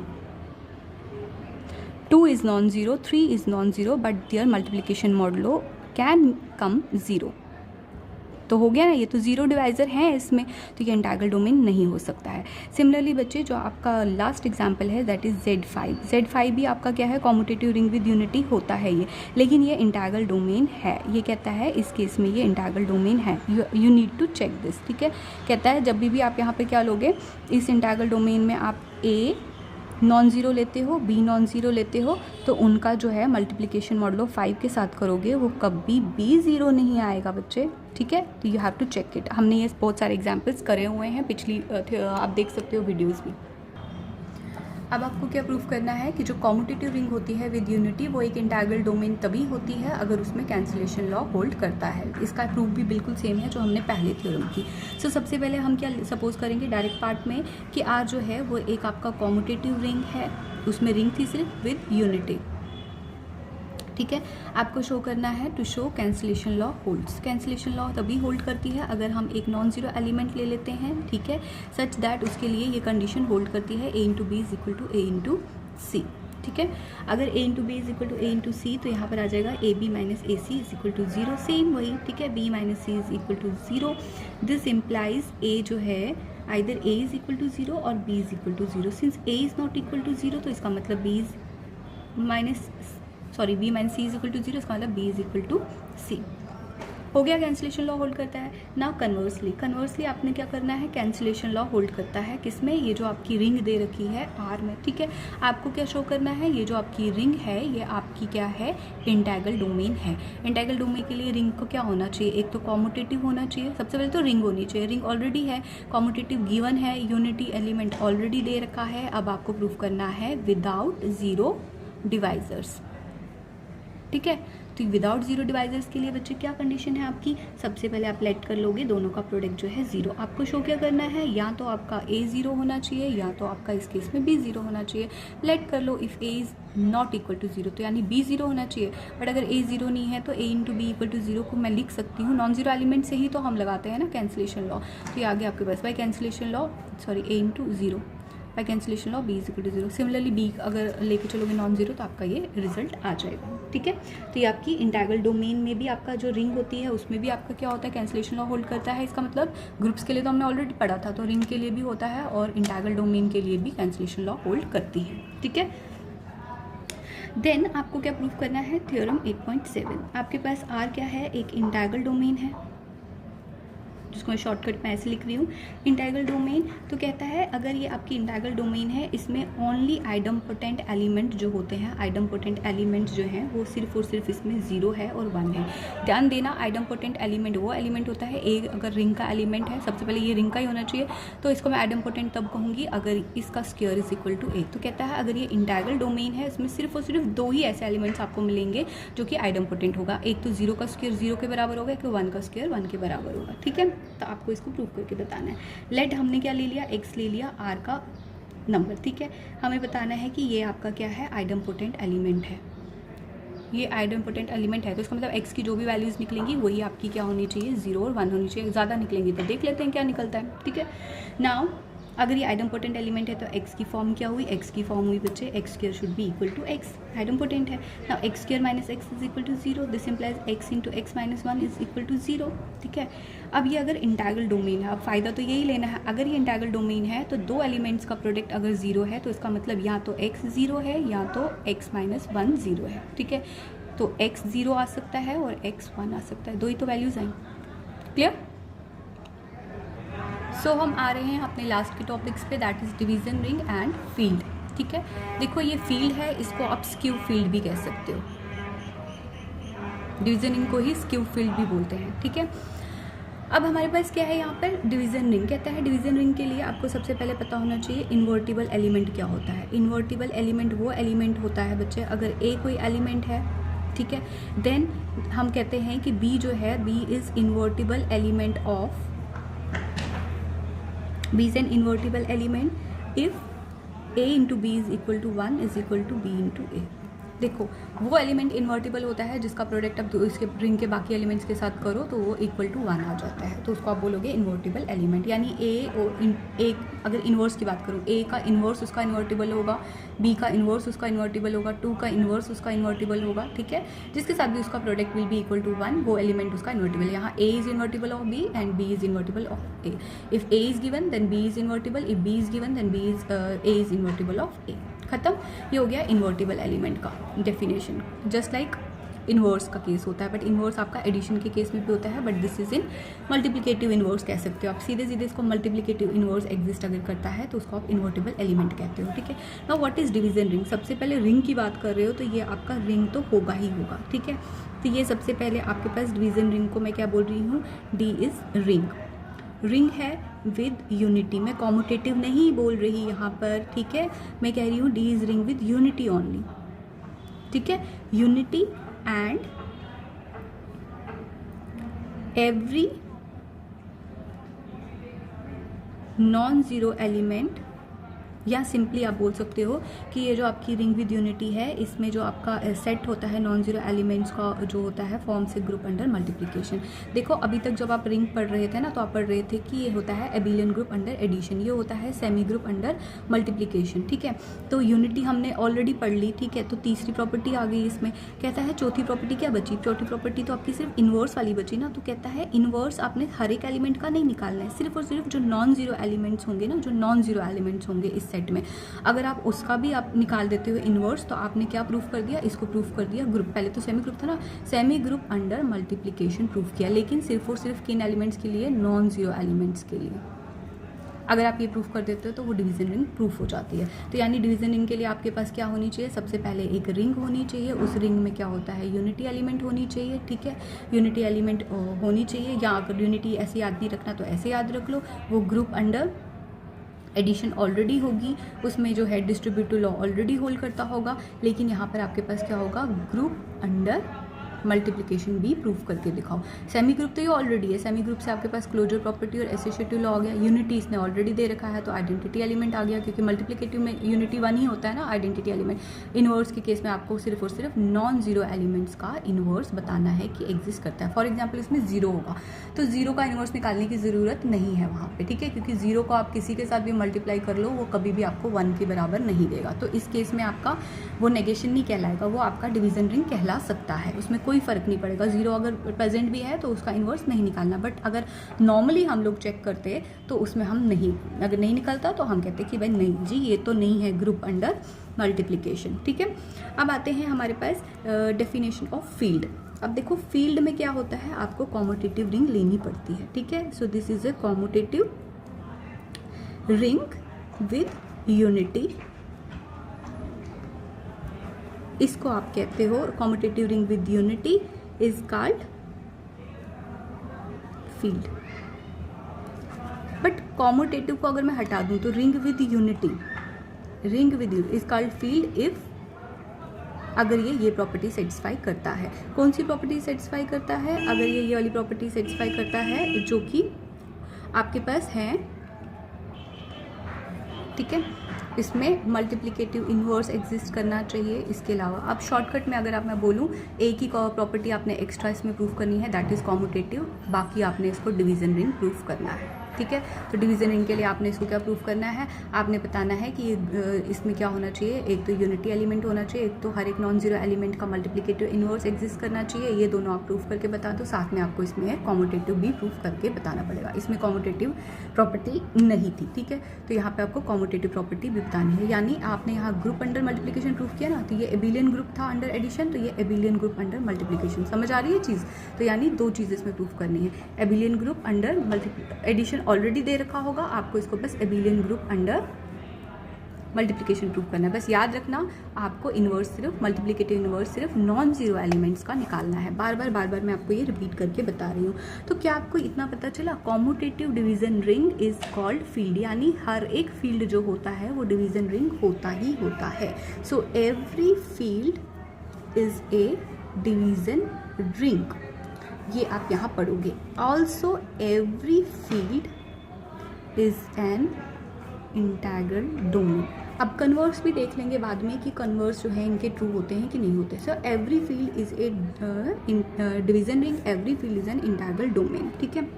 Speaker 1: 2 is non zero, 3 is non zero, but their multiplication modulo can come 0। तो हो गया ना, ये तो जीरो डिवाइज़र है इसमें, तो ये इंटैगल डोमेन नहीं हो सकता है। सिमिलरली बच्चे जो आपका लास्ट एग्जांपल है दैट इज़ Z5 भी आपका क्या है? कॉम्यूटेटिव रिंग विद यूनिटी होता है ये, लेकिन ये इंटैगल डोमेन है। ये कहता है इस केस में ये इंटैगल डोमेन है। You need to check this. ठीक है, कहता है जब भी आप यहाँ पे क्या लोगे, इस इंटैगल डोमेन में आप A नॉन ज़ीरो लेते हो, B नॉन ज़ीरो लेते हो, तो उनका जो है मल्टीप्लिकेशन मॉडुलो 5 के साथ करोगे, वो कभी भी ज़ीरो नहीं आएगा बच्चे। ठीक है, तो you have to check it. हमने ये बहुत सारे एग्जांपल्स करे हुए हैं पिछली, आप देख सकते हो वीडियोस भी। अब आपको क्या प्रूफ करना है कि जो कॉम्यूटेटिव रिंग होती है विद यूनिटी वो एक इंटैगल डोमेन तभी होती है अगर उसमें कैंसिलेशन लॉ होल्ड करता है। इसका प्रूफ भी बिल्कुल सेम है जो हमने पहले थ्योरम की। सो सबसे पहले हम क्या सपोज करेंगे डायरेक्ट पार्ट में कि R जो है वो एक आपका कॉम्यूटेटिव रिंग है, उसमें रिंग थी सिर्फ विद यूनिटी। ठीक है, आपको शो करना है to show cancellation law holds. Cancellation law तभी होल्ड करती है अगर हम एक नॉन जीरो एलिमेंट ले लेते हैं, ठीक है, सच दैट उसके लिए ये कंडीशन होल्ड करती है A into B is equal to A into C. ठीक है, अगर A into B is equal to A into C, तो यहाँ पर आ जाएगा AB minus A C is equal to 0, same वही। ठीक है, B minus C is equal to 0। This implies A जो है either A is equal to 0 और B is equal to 0। Since A is not equal to 0, तो इसका मतलब B minus C is equal to 0, इसका मतलब B is equal to C. हो गया, कैंसिलेशन लॉ होल्ड करता है। नाउ कन्वर्सली आपने क्या करना है, कैंसिलेशन लॉ होल्ड करता है किसमें? ये जो आपकी रिंग दे रखी है R में। ठीक है, आपको क्या शो करना है, ये जो आपकी रिंग है ये आपकी क्या है? इंटैगल डोमेन है। इंटैगल डोमेन के लिए रिंग को क्या होना चाहिए? एक तो कॉम्यूटेटिव होना चाहिए, सबसे पहले तो रिंग होनी चाहिए। रिंग ऑलरेडी है, कॉम्यूटेटिव गिवन है, यूनिटी एलिमेंट ऑलरेडी दे रखा है। अब आपको प्रूफ करना है विदाउट जीरो डिवाइजर्स। ठीक है, तो विदाउट जीरो डिवाइजर्स के लिए बच्चे क्या कंडीशन है आपकी? सबसे पहले आप लेट कर लोगे दोनों का प्रोडक्ट जो है 0। आपको शो क्या करना है? या तो आपका A 0 होना चाहिए या तो आपका इस केस में B 0 होना चाहिए। लेट कर लो, if A is not equal to 0 तो यानी B 0 होना चाहिए। बट अगर A 0 नहीं है तो A into B equal to 0 को मैं लिख सकती हूँ, नॉन जीरो एलिमेंट से ही तो हम लगाते हैं ना कैंसिलेशन लॉ। तो ये आगे आपके पास by cancellation law, sorry A into 0 by cancellation law B is equal to 0। Similarly B अगर लेके चलोगे नॉन जीरो तो आपका ये रिजल्ट आ जाएगा। ठीक है, तो ये आपकी इंटैगल डोमेन में भी आपका जो रिंग होती है उसमें भी आपका क्या होता है? कैंसिलेशन लॉ होल्ड करता है। इसका मतलब ग्रुप्स के लिए तो हमने ऑलरेडी पढ़ा था, तो रिंग के लिए भी होता है और इंटैगल डोमेन के लिए भी कैंसिलेशन लॉ होल्ड करती है। ठीक है, देन आपको क्या प्रूफ करना है? थ्योरम 8.7। आपके पास R क्या है? एक इंटैगल डोमेन है। जिसको मैं शॉर्टकट में ऐसे लिख रही हूँ, इंटीग्रल डोमेन। तो कहता है अगर ये आपकी इंटीग्रल डोमेन है, इसमें ओनली आइडम्पोटेंट एलिमेंट जो होते हैं, आइडम्पोटेंट एलिमेंट जो हैं वो सिर्फ और सिर्फ इसमें 0 है और 1 है। ध्यान देना, आइडम्पोटेंट एलिमेंट वो एलिमेंट होता है, ए अगर रिंग का एलिमेंट है, सबसे पहले ये रिंग का ही होना चाहिए, तो इसको मैं आइडम्पोटेंट तब कहूँगी अगर इसका स्क्वायर इज इक्वल टू ए। तो कहता है अगर ये इंटीग्रल डोमेन है, इसमें सिर्फ और सिर्फ 2 ही ऐसे एलिमेंट्स आपको मिलेंगे जो कि आइडम्पोटेंट होगा। एक तो 0 का स्क्वायर 0 के बराबर होगा, एक 1 का स्क्वायर 1 के बराबर होगा। ठीक है, तो आपको इसको प्रूव करके बताना है। लेट हमने क्या ले लिया, x ले लिया, r का नंबर। ठीक है, हमें बताना है कि ये आपका क्या है, आइडम्पोटेंट एलिमेंट है। ये आइडम्पोटेंट एलिमेंट है, तो इसका मतलब x की जो भी वैल्यूज़ निकलेंगी वही आपकी क्या होनी चाहिए, 0 और 1 होनी चाहिए। ज़्यादा निकलेंगी तो देख लेते हैं क्या निकलता है। ठीक है, नाउ अगर ये आइडम्पोटेंट एलिमेंट है तो x की फॉर्म क्या हुई, x की फॉर्म हुई बच्चे x square should be equal to x, idempotent है। Now x square minus x is equal to 0, this implies x into x minus 1 is equal to 0। ठीक है, अब ये अगर इंटीग्रल डोमेन है, अब फ़ायदा तो यही लेना है, अगर ये इंटीग्रल डोमेन है तो 2 एलिमेंट्स का प्रोडक्ट अगर 0 है तो इसका मतलब या तो x 0 है या तो x माइनस 1 0 है। ठीक है, तो x 0 आ सकता है और x 1 आ सकता है, 2 ही तो वैल्यूज़ आई। क्लियर? सो हम आ रहे हैं अपने लास्ट के टॉपिक्स पे, that is division ring and field. ठीक है, देखो ये फील्ड है, इसको आप स्क्यू फील्ड भी कह सकते हो, डिवीजन रिंग को ही स्क्यू फील्ड भी बोलते हैं। ठीक है, अब हमारे पास क्या है यहाँ पर, डिवीजन रिंग। कहता है डिवीजन रिंग के लिए आपको सबसे पहले पता होना चाहिए इन्वर्टिबल एलिमेंट क्या होता है। इन्वर्टिबल एलिमेंट वो एलिमेंट होता है बच्चे, अगर ए कोई एलिमेंट है, ठीक है, देन हम कहते हैं कि बी जो है, B is invertible element of, B is an invertible element if A into B is equal to 1 is equal to B into A। देखो वो एलिमेंट इन्वर्टिबल होता है जिसका प्रोडक्ट अब इसके रिंग के बाकी एलिमेंट्स के साथ करो तो वो इक्वल टू 1 आ जाता है, तो उसको आप बोलोगे इन्वर्टिबल एलिमेंट। यानी ए अगर इन्वर्स की बात करूँ, ए का इन्वर्स उसका इन्वर्टिबल होगा, बी का इन्वर्स उसका इन्वर्टिबल होगा, 2 का इन्वर्स उसका इन्वर्टिबल होगा। ठीक है, जिसके साथ भी उसका product will be equal to 1, वो एलिमेंट उसका इन्वर्टिबल है। यहाँ A is invertible of B and B is invertible of A. If A is given then B is invertible, if B is given then A is invertible of A. खत्म, ये हो गया invertible element का definition. Just like inverse का case होता है, but inverse आपका addition के केस में भी होता है, but this is in multiplicative inverse कह सकते हो आप। सीधे सीधे इसको मल्टीप्लिकेटिव इन्वर्स एग्जिस्ट अगर करता है तो उसको आप इन्वर्टिबल एलिमेंट कहते हो। ठीक है, now what is division ring. सबसे पहले रिंग की बात कर रहे हो तो ये आपका रिंग तो होगा ही होगा। ठीक है, तो ये सबसे पहले आपके पास डिवीजन रिंग को मैं क्या बोल रही हूँ, डी इज रिंग। रिंग है विद यूनिटी, मैं कॉम्यूटेटिव नहीं बोल रही यहाँ पर। ठीक है, मैं कह रही हूँ D is ring with unity only. ठीक है, unity and every non zero element, या सिंपली आप बोल सकते हो कि ये जो आपकी रिंग विद यूनिटी है, इसमें जो आपका सेट होता है नॉन जीरो एलिमेंट्स का जो होता है, फॉर्म से ग्रुप अंडर मल्टीप्लिकेशन। देखो अभी तक जब आप रिंग पढ़ रहे थे ना, तो आप पढ़ रहे थे कि ये होता है एबिलियन ग्रुप अंडर एडिशन, ये होता है सेमी ग्रुप अंडर मल्टीप्लिकेशन। ठीक है, तो यूनिटी हमने ऑलरेडी पढ़ ली। ठीक है, तो तीसरी प्रॉपर्टी आ गई इसमें। कहता है चौथी प्रॉपर्टी क्या बची, चौथी प्रॉपर्टी तो आपकी सिर्फ इन्वर्स वाली बची ना। तो कहता है इन्वर्स आपने हर एक एलिमेंट का नहीं निकालना है, सिर्फ और सिर्फ जो नॉन जीरो एलिमेंट्स होंगे ना, जो नॉन जीरो एलिमेंट्स होंगे इस सेट में, अगर आप उसका भी आप निकाल देते हो इन्वर्स, तो आपने क्या प्रूफ कर दिया, इसको प्रूफ कर दिया ग्रुप। पहले तो सेमी ग्रुप था ना, semi group under multiplication proof किया, लेकिन सिर्फ और सिर्फ किन एलिमेंट्स के लिए, नॉन जीरो एलिमेंट्स के लिए। अगर आप ये प्रूफ कर देते हो तो वो डिवीजन रिंग प्रूफ हो जाती है। तो यानी डिवीजन रिंग के लिए आपके पास क्या होनी चाहिए, सबसे पहले एक रिंग होनी चाहिए, उस रिंग में क्या होता है, यूनिटी एलिमेंट होनी चाहिए। ठीक है, यूनिटी एलिमेंट होनी चाहिए, या अगर यूनिटी ऐसे याद नहीं रखना तो ऐसे याद रख लो, वो ग्रुप अंडर एडिशन ऑलरेडी होगी, उसमें जो है डिस्ट्रीब्यूटिव लॉ ऑलरेडी होल्ड करता होगा, लेकिन यहाँ पर आपके पास क्या होगा, ग्रुप अंडर मल्टीप्लिकेशन भी प्रूफ करके दिखाओ। सेमी ग्रुप तो ये ऑलरेडी है, सेमी ग्रुप से आपके पास क्लोजर प्रॉपर्टी और एसोसिएटिव लॉ आ गया। यूनिटी इसने ऑलरेडी दे रखा है तो आइडेंटिटी एलिमेंट आ गया, क्योंकि मल्टीप्लिकेटिव में यूनिटी 1 ही होता है ना, आइडेंटिटी एलिमेंट। इन्वर्स के केस में आपको सिर्फ और सिर्फ नॉन जीरो एलिमेंट्स का इन्वर्स बताना है कि एग्जिस्ट करता है। फॉर एग्जाम्पल इसमें जीरो होगा तो जीरो का इन्वर्स निकालने की ज़रूरत नहीं है वहाँ पे। ठीक है, क्योंकि जीरो को आप किसी के साथ भी मल्टीप्लाई कर लो, वो कभी भी आपको 1 के बराबर नहीं देगा। तो इस केस में आपका वो नेगेशन नहीं कहलाएगा, वो आपका डिवीजन रिंग कहला सकता है, उसमें कोई फर्क नहीं पड़ेगा। जीरो अगर प्रेजेंट भी है तो उसका इन्वर्स नहीं निकालना, बट अगर नॉर्मली हम लोग चेक करते तो उसमें हम नहीं, अगर नहीं निकलता तो हम कहते कि भाई नहीं जी, ये तो नहीं है ग्रुप अंडर मल्टीप्लिकेशन। ठीक है, अब आते हैं हमारे पास डेफिनेशन ऑफ फील्ड। अब देखो फील्ड में क्या होता है, आपको कॉम्यूटेटिव रिंग लेनी पड़ती है, ठीक है। So this is a commutative ring with unity, इसको आप कहते हो commutative ring with unity is called field. But commutative को अगर मैं हटा दूं तो ring with unity, ring with is called field if अगर ये प्रॉपर्टी सेटिस्फाई करता है। कौन सी प्रॉपर्टी सेटिस्फाई करता है? अगर ये वाली प्रॉपर्टी सेटिस्फाई करता है जो कि आपके पास है, ठीक है। इसमें मल्टीप्लिकेटिव इन्वर्स एग्जिस्ट करना चाहिए। इसके अलावा अब शॉर्टकट में अगर मैं बोलूँ, एक ही प्रॉपर्टी आपने एक्स्ट्रा इसमें प्रूफ करनी है, दैट इज कॉम्यूटेटिव, बाकी आपने इसको डिवीजन रिंग प्रूफ करना है, ठीक है। तो डिवीजन रिंग के लिए आपने इसको क्या प्रूफ करना है, आपने बताना है कि इसमें क्या होना चाहिए, एक तो यूनिटी एलिमेंट होना चाहिए, एक तो हर एक नॉन जीरो एलिमेंट का मल्टीप्लिकेटिव इन्वर्स एग्जिस्ट करना चाहिए। ये दोनों आप प्रूफ करके बता दो, साथ में आपको इसमें कॉम्यूटेटिव भी प्रूफ करके बताना पड़ेगा। इसमें कॉम्यूटेटिव प्रॉपर्टी नहीं थी, ठीक है, तो यहाँ पे आपको कॉम्यूटेटिव प्रॉपर्टी भी बतानी है। यानी आपने यहाँ ग्रुप अंडर मल्टीप्लिकेशन प्रूफ किया ना, तो ये एबिलियन ग्रुप था अंडर एडिशन, तो ये एबिलियन ग्रुप अंडर मल्टीप्लिकेशन। समझ आ रही है चीज़? तो यानी दो चीज़ इसमें प्रूफ करनी है, abelian group under addition already दे रखा होगा, आपको इसको बस abelian group under multiplication proof करना है। बस याद रखना, आपको इन्वर्स सिर्फ मल्टीप्लिकेटिव इन्वर्स सिर्फ नॉन जीरो एलिमेंट्स का निकालना है। बार बार मैं आपको ये रिपीट करके बता रही हूँ। तो क्या आपको इतना पता चला? Commutative division ring is called field, यानी हर एक फील्ड जो होता है वो डिवीजन रिंग होता ही होता है। So every field is A division ring, ये आप यहाँ पढ़ोगे। Also every field is an integral domain. अब कन्वर्स भी देख लेंगे बाद में कि कन्वर्स जो है इनके ट्रू होते हैं कि नहीं होते। So every field is A division ring, every field is an integral domain, ठीक है।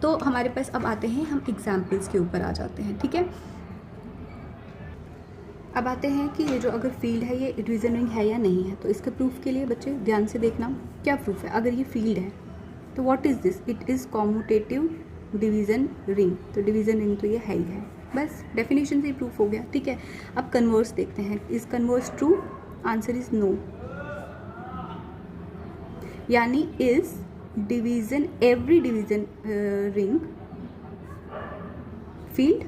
Speaker 1: तो हमारे पास अब आते हैं, हम एग्जाम्पल्स के ऊपर आ जाते हैं, ठीक है। अब आते हैं कि ये जो अगर फील्ड है ये डिवीजन रिंग है या नहीं है। तो इसके प्रूफ के लिए बच्चे ध्यान से देखना क्या प्रूफ है। अगर ये फील्ड है तो what is this? It is commutative division ring. तो डिवीजन रिंग तो ये है ही है, बस डेफिनेशन से ही प्रूफ हो गया, ठीक है। अब कन्वर्स देखते हैं, is converse true? Answer is no. यानी is division every division ring field?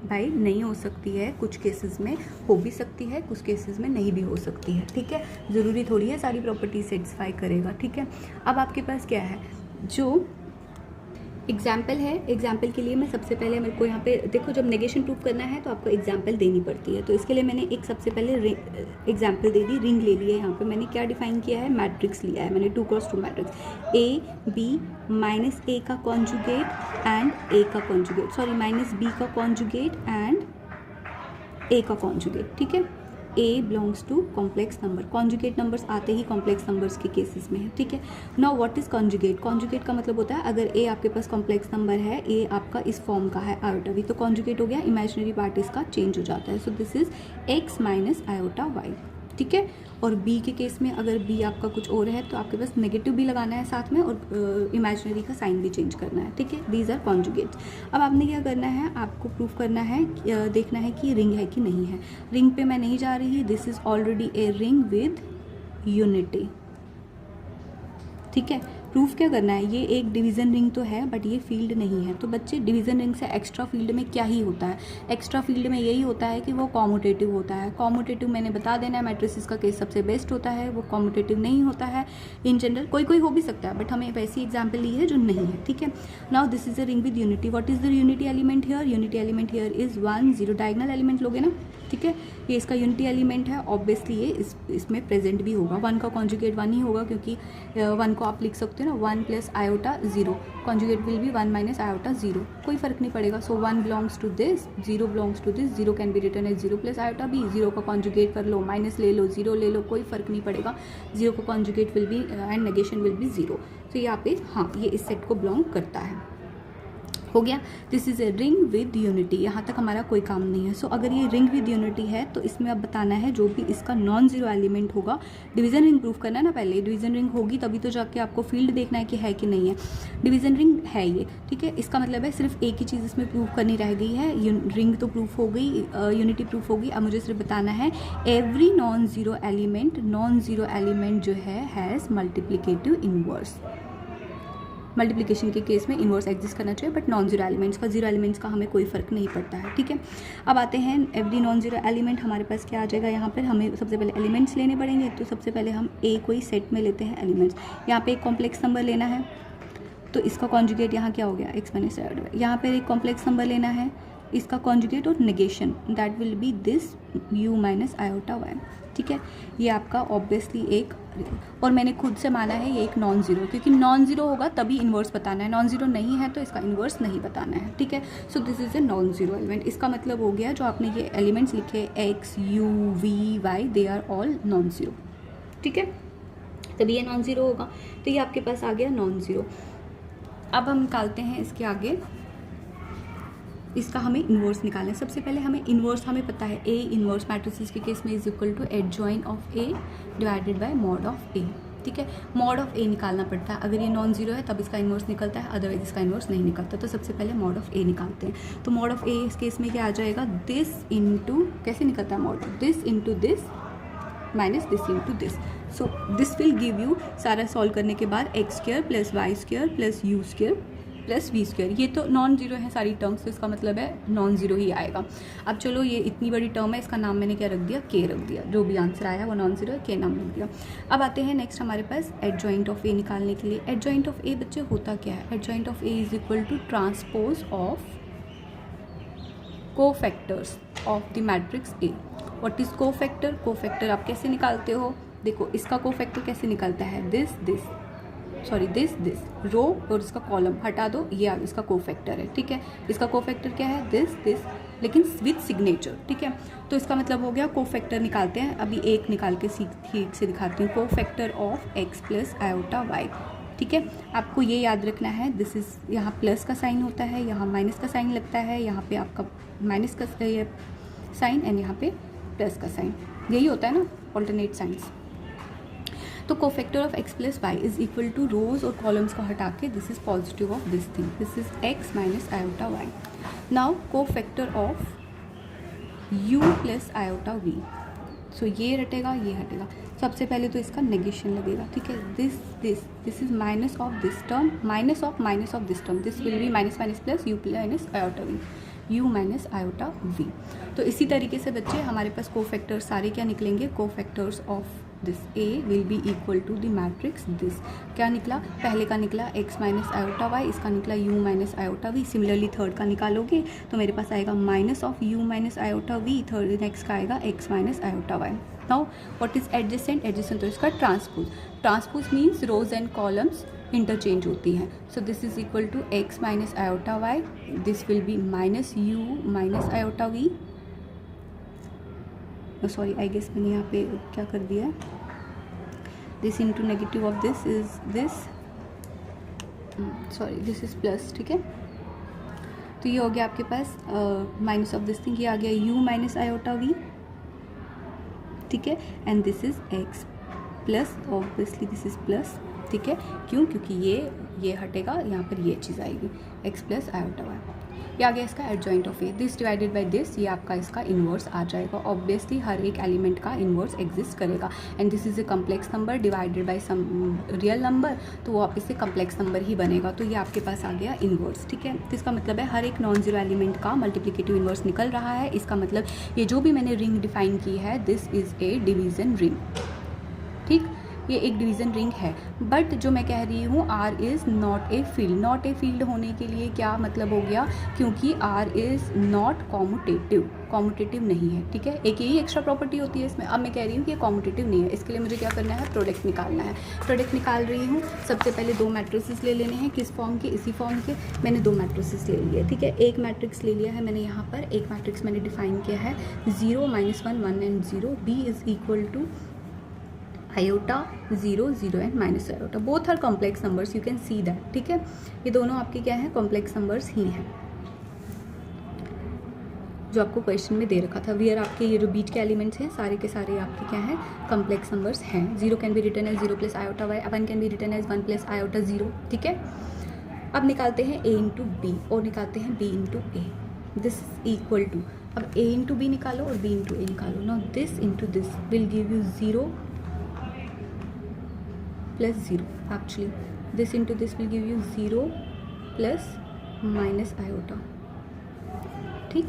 Speaker 1: भाई नहीं हो सकती है, कुछ केसेस में हो भी सकती है, कुछ केसेस में नहीं भी हो सकती है, ठीक है। ज़रूरी थोड़ी है सारी प्रॉपर्टी सेटिस्फाई करेगा, ठीक है। अब आपके पास क्या है, जो एग्जाम्पल है, एग्जाम्पल के लिए मैं सबसे पहले मेरे को यहाँ पे देखो, जब नेगेशन प्रूफ करना है तो आपको एग्जाम्पल देनी पड़ती है। तो इसके लिए मैंने एक सबसे पहले एग्जाम्पल दे दी, रिंग ले लिया है। यहाँ पे मैंने क्या डिफाइन किया है, मैट्रिक्स लिया है मैंने, 2x2 matrix, A B minus A का कॉन्जुगेट एंड ए का कॉन्जुगेट, सॉरी माइनस बी का कॉन्जुगेट एंड ए का कॉन्जुगेट, ठीक है। A belongs to complex number, conjugate numbers आते ही कॉम्प्लेक्स नंबर्स के केसेस में है, ठीक है। Now what is conjugate? Conjugate का मतलब होता है अगर ए आपके पास कॉम्प्लेक्स नंबर है, ए आपका इस फॉर्म का है आयोटा वी, तो कॉन्जुगेट हो गया, इमेजिनरी पार्ट इसका चेंज हो जाता है। So this is X minus iota Y, ठीक है। और बी के केस में अगर बी आपका कुछ और है तो आपके पास नेगेटिव भी लगाना है साथ में, और इमेजिनरी का साइन भी चेंज करना है, ठीक है। These are conjugates. अब आपने क्या करना है, आपको प्रूफ करना है, देखना है कि रिंग है कि नहीं है। रिंग पे मैं नहीं जा रही, this is already a ring with unity, ठीक है। प्रूफ क्या करना है, ये एक डिवीजन रिंग तो है बट ये फील्ड नहीं है। तो बच्चे डिवीजन रिंग से एक्स्ट्रा फील्ड में क्या ही होता है, एक्स्ट्रा फील्ड में यही होता है कि वो कॉम्यूटेटिव होता है। कॉम्यूटेटिव मैंने बता देना है, मैट्रिसेस का केस सबसे बेस्ट होता है, वो कॉम्यूटेटिव नहीं होता है इन जनरल, कोई कोई हो भी सकता है बट हमें वैसी एग्जाम्पल ली है जो नहीं है, ठीक है। Now this is a ring with unity, what is the unity element here? Unity element here is 1 0, diagonal element लोगे ना, ठीक है। ये इसका यूनिटी एलिमेंट है, ऑब्वियसली ये इसमें प्रेजेंट भी होगा। 1 का कॉन्जुगेट 1 ही होगा, क्योंकि 1 को आप लिख सकते हो ना, 1 plus iota 0, conjugate will be 1 minus iota 0, कोई फर्क नहीं पड़ेगा। So 1 belongs to this, 0 belongs to this, 0 can be written as 0 plus iota B, 0 का कॉन्जुगेट कर लो, माइनस ले लो, 0 ले लो, कोई फर्क नहीं पड़ेगा। 0 का conjugate will B and negation will be 0। तो यहाँ पे हाँ, ये इस सेट को बिलोंग करता है। हो गया। This is a ring with unity, यहाँ तक हमारा कोई काम नहीं है। सो अगर ये रिंग विद यूनिटी है तो इसमें अब बताना है जो भी इसका नॉन जीरो एलिमेंट होगा, डिवीजन रिंग प्रूफ करना है ना, पहले डिवीजन रिंग होगी तभी तो जाके आपको फील्ड देखना है कि है कि नहीं है। डिवीजन रिंग है ये, ठीक है। इसका मतलब है सिर्फ एक ही चीज़ इसमें प्रूफ करनी रह गई है, रिंग तो प्रूफ हो गई, यूनिटी प्रूफ होगी। अब मुझे सिर्फ बताना है एवरी नॉन जीरो एलिमेंट जो है हैज़ मल्टीप्लिकेटिव इनवर्स। मल्टीप्लिकेशन के केस में इन्वर्स एग्जिस्ट करना चाहिए, बट नॉन जीरो एलिमेंट्स का हमें कोई फ़र्क नहीं पड़ता है, ठीक है। अब आते हैं एवरी नॉन जीरो एलिमेंट हमारे पास क्या आ जाएगा, यहाँ पर हमें सबसे पहले एलिमेंट्स लेने पड़ेंगे। तो सबसे पहले हम ए कोई सेट में लेते हैं एलिमेंट्स। यहाँ पे एक कॉम्प्लेक्स नंबर लेना है तो इसका कॉन्जुगेट यहाँ क्या हो गया, एक्स माइनस आयोटा। यहाँ पर एक कॉम्प्लेक्स नंबर लेना है, इसका कॉन्जुगेट और negation that will be this U minus iota Y, ठीक है। ये आपका ऑब्वियसली एक, और मैंने खुद से माना है ये एक नॉन जीरो, क्योंकि नॉन जीरो होगा तभी इन्वर्स बताना है, नॉन जीरो नहीं है तो इसका इन्वर्स नहीं बताना है, ठीक है। So this is a non zero element. इसका मतलब हो गया जो आपने ये एलिमेंट्स लिखे X U V Y, they are all non zero, ठीक है, तभी ये नॉन जीरो होगा। तो ये आपके पास आ गया नॉन जीरो। अब हम निकालते हैं इसके आगे, इसका हमें इन्वर्स निकालना है। सबसे पहले हमें इन्वर्स, हमें पता है ए इन्वर्स मैट्रिसेस के केस में is equal to adjoint of A divided by mod of A, ठीक है। मॉड ऑफ ए निकालना पड़ता है, अगर ये नॉन जीरो है तब इसका इन्वर्स निकलता है, अदरवाइज इसका इन्वर्स नहीं निकलता। तो सबसे पहले मॉड ऑफ ए निकालते हैं। तो मॉड ऑफ ए इस केस में क्या आ जाएगा, दिस इंटू, कैसे निकलता है mod, this into this minus this into this. So this will give you, सारा सॉल्व करने के बाद X square plus Y square plus U square plus V square. ये तो नॉन जीरो है सारी टर्म्स, तो इसका मतलब है नॉन जीरो ही आएगा। अब चलो ये इतनी बड़ी टर्म है, इसका नाम मैंने क्या रख दिया, के रख दिया, जो भी आंसर आया वो नॉन जीरो है, के नाम रख दिया। अब आते हैं नेक्स्ट हमारे पास एडजॉइंट ऑफ ए निकालने के लिए। एडजॉइंट ऑफ ए बच्चे होता क्या है, adjoint of A is equal to transpose of cofactors of the matrix A. What is cofactor, cofactor आप कैसे निकालते हो, देखो इसका कोफैक्टर कैसे निकलता है, दिस रो और इसका कॉलम हटा दो, ये इसका कोफैक्टर है, ठीक है। इसका कोफैक्टर क्या है, दिस लेकिन विद सिग्नेचर, ठीक है। तो इसका मतलब हो गया कोफैक्टर निकालते हैं। अभी एक निकाल के ठीक से दिखाती हूँ, cofactor of X plus iota Y, ठीक है। आपको ये याद रखना है, दिस इज, यहाँ प्लस का साइन होता है, यहाँ माइनस का साइन लगता है, यहाँ पे आपका माइनस का साइन एंड यहाँ पे प्लस का साइन, यही होता है ना ऑल्टरनेट साइंस। तो cofactor of X plus Y is equal to rows और कॉलम्स को हटा के this is positive of this thing, this is X minus iota Y. Now cofactor of U plus iota V, so ये हटेगा ये हटेगा। सबसे पहले तो इसका नेगेशन लगेगा, ठीक है। This is minus of this term, minus of this term, this will be minus minus plus U minus iota V, U minus iota V. तो इसी तरीके से बच्चे हमारे पास कोफैक्टर्स सारे क्या निकलेंगे, cofactors of this A will be equal to the matrix this. क्या निकला, पहले का निकला एक्स माइनस आयोटा वाई, इसका निकला U minus iota V. Similarly third का निकालोगे तो मेरे पास आएगा minus of U minus iota V, third next का आएगा X minus iota Y. Now what is adjacent, adjacent तो इसका transpose means rows and columns interchange होती हैं। So this is equal to X minus iota Y, this will be minus U minus iota V, sorry I guess मैंने यहाँ पे क्या कर दिया है, this into negative of this is this, sorry this is plus, ठीक है। तो ये हो गया आपके पास माइनस ऑफ दिस थिंग, ये आ गया यू माइनस आयोटा वी, ठीक है, and this is x plus, obviously this is plus, ठीक है। क्यों, क्योंकि ये हटेगा, यहाँ पर ये चीज़ आएगी एक्स प्लस आयोटा वाई। ये आ गया इसका adjoint of A, this divided by this, ये आपका इसका इन्वर्स आ जाएगा। ऑब्वियसली हर एक एलिमेंट का इन्वर्स एग्जिस्ट करेगा, and this is a complex number divided by some real number, तो वो आप इससे कम्प्लेक्स नंबर ही बनेगा। तो ये आपके पास आ गया इन्वर्स, ठीक है। तो इसका मतलब है हर एक नॉन जीरो एलिमेंट का मल्टीप्लिकेटिव इन्वर्स निकल रहा है। इसका मतलब ये जो भी मैंने रिंग डिफाइन की है, this is A division ring, ठीक, ये एक डिवीज़न रिंग है। बट जो मैं कह रही हूँ R is not a field, not a field होने के लिए क्या मतलब हो गया, क्योंकि आर इज़ नॉट कॉम्यूटेटिव नहीं है, ठीक है। एक यही एक्स्ट्रा प्रॉपर्टी होती है इसमें। अब मैं कह रही हूँ कि ये कॉम्यूटेटिव नहीं है, इसके लिए मुझे क्या करना है, प्रोडक्ट निकालना है। प्रोडक्ट निकाल रही हूँ, सबसे पहले दो मैट्रिसेस ले लेने हैं, किस फॉर्म के, इसी फॉर्म के। मैंने दो मैट्रिसेस ले लिए, ठीक है। एक मैट्रिक्स ले लिया है मैंने यहाँ पर, एक मैट्रिक्स मैंने डिफाइन किया है 0 -1 1 and 0, B is equal to iota 0 0 and minus iota, both are complex numbers, you can see that, ठीक है। ये दोनों आपके क्या हैं, कॉम्प्लेक्स नंबर्स ही हैं जो आपको क्वेश्चन में दे रखा था। वीयर आपके ये जो बीच के एलिमेंट्स हैं सारे के सारे आपके क्या हैं, कॉम्प्लेक्स नंबर्स हैं। 0 can be written as 0 plus iota Y, 1 can be written as 1 plus iota 0, ठीक है। अब निकालते हैं a इंटू बी और निकालते हैं b into A, this equal to, अब a इंटू बी निकालो और b इंटू ए निकालो। Now this into this will give you 0 plus 0, actually this into this will give you 0 plus minus iota, ठीक,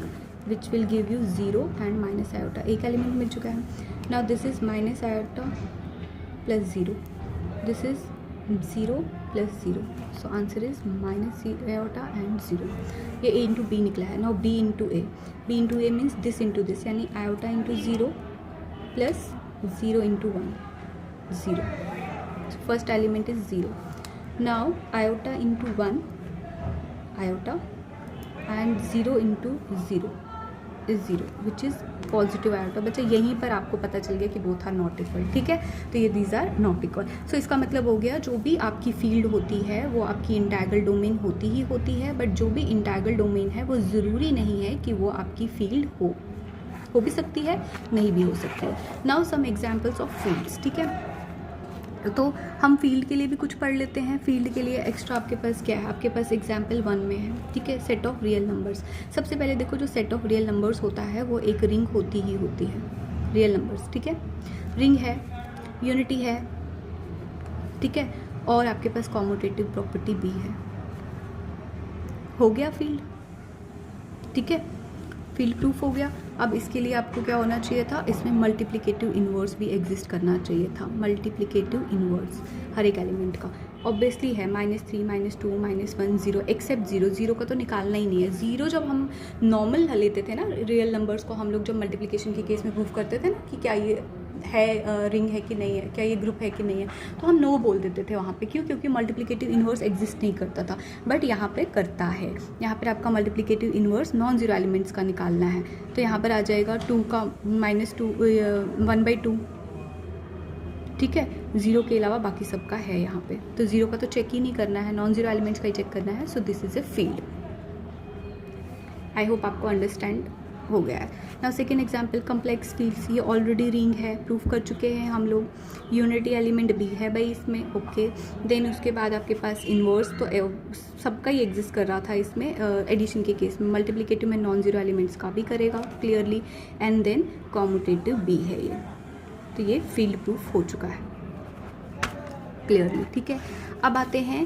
Speaker 1: which will give you 0 and minus iota. एक element मिल चुका है। Now this is minus iota plus 0, this is 0 plus 0, so answer is minus iota and 0। ये a into B निकला है। Now b into A means this into this, यानी iota into 0 plus 0 into 1, 0, first element is 0। Now iota into 1 iota and 0 into 0 is 0 which is positive iota. बच्चा यहीं पर आपको पता चल गया कि बोथ आर नॉट इक्वल, ठीक है। तो ये दीज आर नॉट इक्वल। सो इसका मतलब हो गया जो भी आपकी फील्ड होती है वो आपकी इंटैगल डोमेन होती ही होती है, बट जो भी इंटैगल डोमेन है वो ज़रूरी नहीं है कि वो आपकी फील्ड हो भी सकती है, नहीं भी हो सकती है। Now some examples of fields, ठीक है। तो हम फील्ड के लिए भी कुछ पढ़ लेते हैं। फील्ड के लिए एक्स्ट्रा आपके पास क्या है, आपके पास एग्जाम्पल 1 में है, ठीक है, सेट ऑफ रियल नंबर्स। सबसे पहले देखो जो सेट ऑफ रियल नंबर्स होता है वो एक रिंग होती ही होती है, रियल नंबर्स, ठीक है। रिंग है, यूनिटी है, ठीक है, और आपके पास कॉम्यूटेटिव प्रॉपर्टी भी है। हो गया फील्ड, ठीक है, फील्ड प्रूफ हो गया। अब इसके लिए आपको क्या होना चाहिए था, इसमें मल्टीप्लिकेटिव इन्वर्स भी एग्जिस्ट करना चाहिए था, मल्टीप्लिकेटिव इन्वर्स हर एक एलिमेंट का। ऑब्वियसली है -3 -2 -1 0, एक्सेप्ट 0, 0 का तो निकालना ही नहीं है। 0 जब हम नॉर्मल लेते थे ना रियल नंबर्स को, हम लोग जब मल्टीप्लिकेशन के केस में प्रूव करते थे ना कि क्या ये है रिंग है कि नहीं है, क्या ये ग्रुप है कि नहीं है, तो हम नो बोल देते थे वहाँ पे। क्यों? क्योंकि मल्टीप्लिकेटिव इन्वर्स एग्जिस्ट नहीं करता था, बट यहाँ पे करता है। यहाँ पर आपका multiplicative inverse non zero elements का निकालना है, तो यहाँ पर आ जाएगा 2 का -2 1/2, ठीक है। 0 के अलावा बाकी सबका है यहाँ पे, तो 0 का तो चेक ही नहीं करना है, नॉन जीरो एलिमेंट्स का ही चेक करना है। So this is a field. I hope आपको अंडरस्टैंड हो गया है। Now second example complex fields, ये ऑलरेडी रिंग है, प्रूफ कर चुके हैं हम लोग। यूनिटी एलिमेंट भी है भाई इसमें, ओके। देन उसके बाद आपके पास इन्वर्स तो सबका ही एग्जिस्ट कर रहा था इसमें, एडिशन के केस में। मल्टीप्लिकेटिव में नॉन जीरो एलिमेंट्स का भी करेगा क्लियरली, एंड देन कॉम्यूटेटिव भी है ये, तो ये फील्ड प्रूफ हो चुका है क्लियरली, ठीक है। अब आते हैं,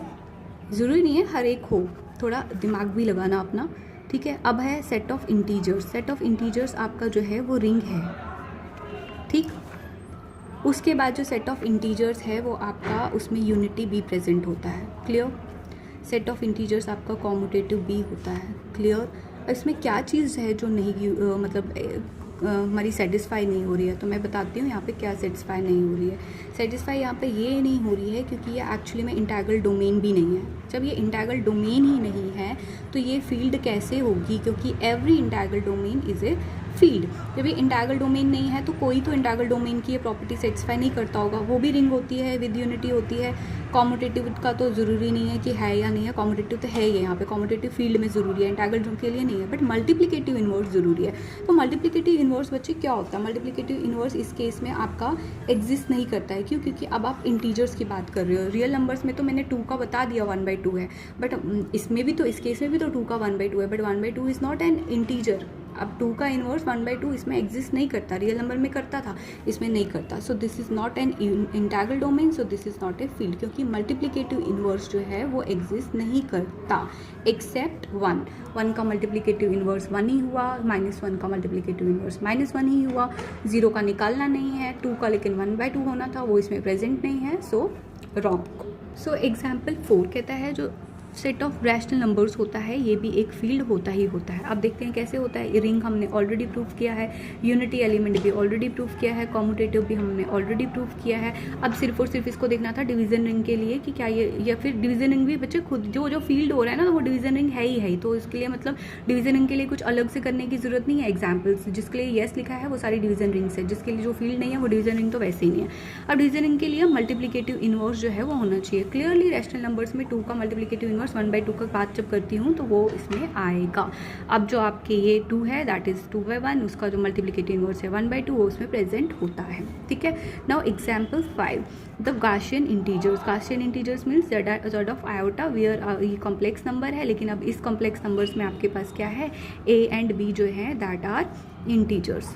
Speaker 1: ज़रूरी नहीं है हर एक हो, थोड़ा दिमाग भी लगाना अपना, ठीक है। अब है set of integers. Set of integers आपका जो है वो रिंग है, ठीक। उसके बाद जो सेट ऑफ इंटीजर्स है वो आपका, उसमें यूनिटी भी प्रेजेंट होता है, क्लियर। सेट ऑफ इंटीजर्स आपका कॉम्यूटेटिव भी होता है, क्लियर। इसमें क्या चीज़ है जो नहीं हमारी सेटिस्फाई नहीं हो रही है, तो मैं बताती हूँ यहाँ पे क्या सेटिस्फाई नहीं हो रही है। सेटिस्फाई यहाँ पे ये नहीं हो रही है क्योंकि ये एक्चुअली में इंटैगल डोमेन भी नहीं है। जब ये इंटैगल डोमेन ही नहीं है तो ये फील्ड कैसे होगी, क्योंकि every integral domain is a field. जब ये इंटैगल डोमेन नहीं है तो कोई तो इंटैगल डोमेन की ये प्रॉपर्टी सेटिस्फाई नहीं करता होगा, वो भी रिंग होती है, विद यूनिटी होती है। कॉम्यूटेटिव का तो ज़रूरी नहीं है कि है या नहीं है, कॉम्यूटेटिव तो है ही, यहाँ पे कॉम्यूटेटिव फील्ड में ज़रूरी है, इंटैगल के लिए नहीं है, बट मल्टीप्लिकेटिव इन्वर्स ज़रूरी है। तो मल्टीप्लिकेटिव इन्वर्स बच्चे क्या होता है, मल्टीप्लिकेटिव इन्वर्स इस केस में आपका एग्जिस्ट नहीं करता है। क्यों? क्योंकि अब आप इंटीजर्स की बात कर रहे हो। रियल नंबर्स में तो मैंने 2 का बता दिया 1/2 है, बट इसमें भी तो, इस केस में भी तो 2 का 1/2 है, but 1/2 is not N integer. अब 2 का इन्वर्स 1/2 इसमें एग्जिस्ट नहीं करता, रियल नंबर में करता था, इसमें नहीं करता। So this is not an integral domain, so this is not a field, क्योंकि मल्टीप्लिकेटिव इन्वर्स जो है वो एग्जिस्ट नहीं करता, एक्सेप्ट 1 का मल्टीप्लिकेटिव इन्वर्स 1 ही हुआ, -1 का मल्टीप्लिकेटिव इन्वर्स -1 ही हुआ। 0 का निकालना नहीं है, 2 का लेकिन 1/2 होना था, वो इसमें प्रेजेंट नहीं है, सो रॉन्ग। सो एग्जाम्पल 4 कहता है जो सेट ऑफ रैशनल नंबर्स होता है, ये भी एक फील्ड होता ही होता है। अब देखते हैं कैसे होता है। रिंग हमने ऑलरेडी प्रूफ किया है, यूनिटी एलिमेंट भी ऑलरेडी प्रूफ किया है, कॉम्यूटेटिव भी हमने ऑलरेडी प्रूफ किया है। अब सिर्फ और सिर्फ इसको देखना था डिवीजन रिंग के लिए कि क्या ये, या फिर डिवीजन रिंग भी बच्चे खुद जो फील्ड हो रहा है ना, तो वो डिवीजन रिंग है ही है, तो इसके लिए मतलब डिवीजन रिंग के लिए कुछ अलग से करने की जरूरत नहीं है। एग्जाम्पल्स जिसके लिए येस लिखा है वो सारी डिवीजन रिंग्स है, जिसके लिए जो फील्ड नहीं है वो डिवीजन रिंग तो वैसे ही नहीं है। अब डिवीजन रिंग के लिए मल्टीप्लिकेटिव इनवर्स जो है वो होना चाहिए। क्लियरली रैशनल नंबर्स में 2 का मल्टीप्लिकेटिव इनवर्स 1/2 का बात जब करती हूँ तो वो इसमें आएगा। अब जो आपके ये 2 है दैट इज 2/1, उसका जो मल्टीप्लिकेटिव इनवर्स है 1/2 वो उसमें प्रेजेंट होता है। ठीक है, now example 5, the Gaussian integers. Gaussian integers means z of iota where ये कॉम्प्लेक्स नंबर है, लेकिन अब इस कॉम्प्लेक्स नंबर्स में आपके पास क्या है, a एंड b जो है दैट आर इंटीजर्स।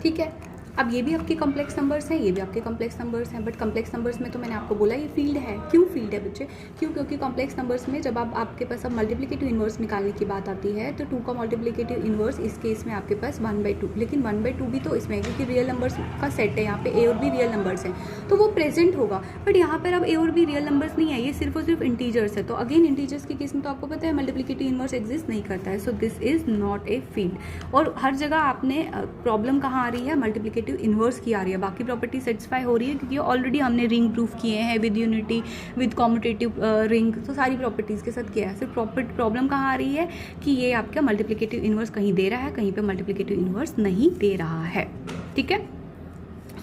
Speaker 1: ठीक है, अब ये भी आपके कॉम्प्लेक्स नंबर्स हैं, ये भी आपके कॉम्प्लेक्स नंबर्स हैं, बट कॉम्प्लेक्स नंबर्स में तो मैंने आपको बोला ये फील्ड है। क्यों फील्ड है बच्चे? क्यों? क्योंकि कॉम्प्लेक्स नंबर्स में जब आपके पास अब मल्टीप्लिकेटिव इनवर्स निकालने की बात आती है तो 2 का मल्टीप्लिकेटिव इनवर्स इस केस में आपके पास 1/2, लेकिन 1/2 भी तो इसमें है क्योंकि रियल नंबर्स का सेट है, यहाँ पे ए और बी रियल नंबर्स हैं तो वो प्रेजेंट होगा। बट यहाँ पर अब ए और बी रियल नंबर्स नहीं है, ये सिर्फ और सिर्फ इंटीजर्स है। तो अगेन इंटीजर्स के केस में तो आपको पता है मल्टीप्लिकेटिव इनवर्स एग्जिस्ट नहीं करता है, so this is not a field. और हर जगह आपने प्रॉब्लम कहाँ आ रही है, मल्टीप्लिकेटिव इनवर्स की आ रही है, बाकी प्रॉपर्टी सेटिस्फाई हो रही है क्योंकि ऑलरेडी हमने रिंग प्रूफ किए हैं with unity with commutative ring, तो सारी प्रॉपर्टीज़ के साथ किया है। सिर्फ प्रॉब्लम कहाँ आ रही है कि ये आपका मल्टीप्लिकेटिव इनवर्स कहीं दे रहा है, कहीं पे मल्टीप्लिकेटिव इनवर्स नहीं दे रहा है। ठीक है,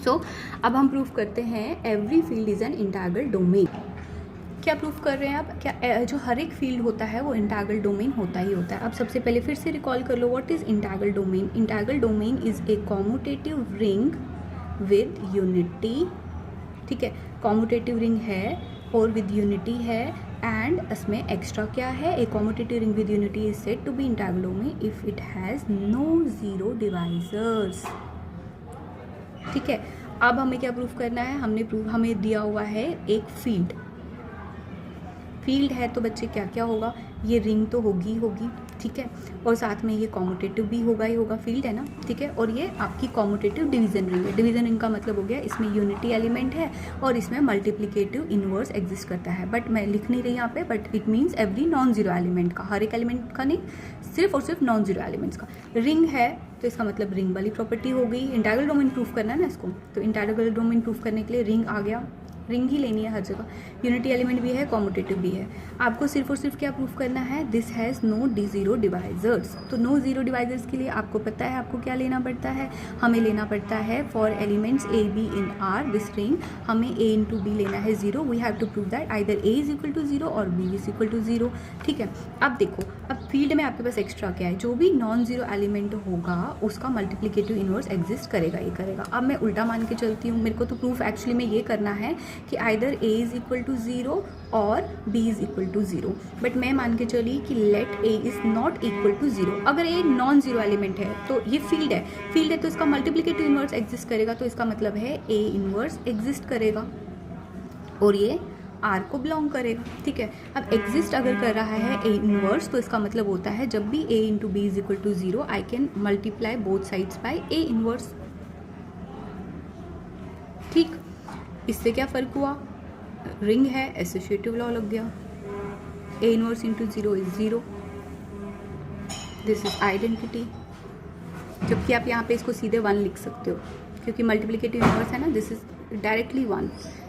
Speaker 1: सो अब हम प्रूफ करते हैं every field is an integral domain. क्या प्रूफ कर रहे हैं आप? क्या जो हर एक फील्ड होता है वो इंटीग्रल डोमेन होता ही होता है। अब सबसे पहले फिर से रिकॉल कर लो, what is integral domain? Integral domain is a commutative ring with unity. ठीक है, कॉम्यूटेटिव रिंग है और विद यूनिटी है, एंड इसमें एक्स्ट्रा क्या है, a commutative ring with unity is said to be integral domain if it has no zero divisors. ठीक है, अब हमें क्या प्रूफ करना है, हमें दिया हुआ है एक फील्ड है तो बच्चे क्या क्या होगा, ये रिंग तो होगी। ठीक है, और साथ में ये कॉम्यूटेटिव भी होगा ही होगा, फील्ड है ना। ठीक है, और ये आपकी कॉम्यूटेटिव डिवीजन रिंग है। डिवीजन रिंग का मतलब हो गया इसमें यूनिटी एलिमेंट है और इसमें मल्टीप्लिकेटिव इनवर्स एग्जिस्ट करता है, बट मैं लिख नहीं रही यहाँ पे, but it means every non zero element का, हर एक एलिमेंट का नहीं, सिर्फ और सिर्फ नॉन जीरो एलिमेंट्स का। रिंग है तो इसका मतलब रिंग वाली प्रॉपर्टी हो गई। इंटीग्रल डोमेन प्रूफ करना है ना इसको, तो इंटीग्रल डोमेन प्रूफ करने के लिए रिंग आ गया, रिंग ही लेनी है हर जगह। यूनिटी एलिमेंट भी है, कॉम्यूटेटिव भी है। आपको सिर्फ और सिर्फ क्या प्रूफ करना है, this has no zero divisors. तो नो जीरो डिवाइजर्स के लिए आपको पता है आपको क्या लेना पड़ता है, हमें लेना पड़ता है for elements A B in R this ring, हमें ए इंटू बी लेना है 0। We have to prove that either A is equal to 0 और बी इज इक्वल टू 0। ठीक है, अब देखो, अब फील्ड में आपके पास एक्स्ट्रा क्या है, जो भी नॉन जीरो एलिमेंट होगा उसका मल्टीप्लिकेटिव इनवर्स एग्जिस्ट करेगा ही करेगा। अब मैं उल्टा मान के चलती हूँ, मेरे को तो प्रूफ एक्चुअली में ये करना है कि either A is equal to 0 और B is equal to 0, but मैं मान के चली कि let A is not equal to 0। अगर ए नॉन जीरो एलिमेंट है तो ये फील्ड है तो इसका मल्टीप्लिकेटिव इनवर्स एग्जिस्ट करेगा, तो इसका मतलब है ए इनवर्स एग्जिस्ट करेगा और ये आर को बिलोंग करेगा। ठीक है, अब एग्जिस्ट अगर कर रहा है ए इनवर्स तो इसका मतलब होता है जब भी A into B is equal to 0 I can multiply both sides by A inverse. ठीक, इससे क्या फ़र्क हुआ, रिंग है, एसोसिएटिव लॉ लग गया, A inverse into 0 is 0, this is identity. जबकि आप यहाँ पे इसको सीधे 1 लिख सकते हो क्योंकि मल्टीप्लिकेटिव इनवर्स है ना, दिस इज डायरेक्टली 1।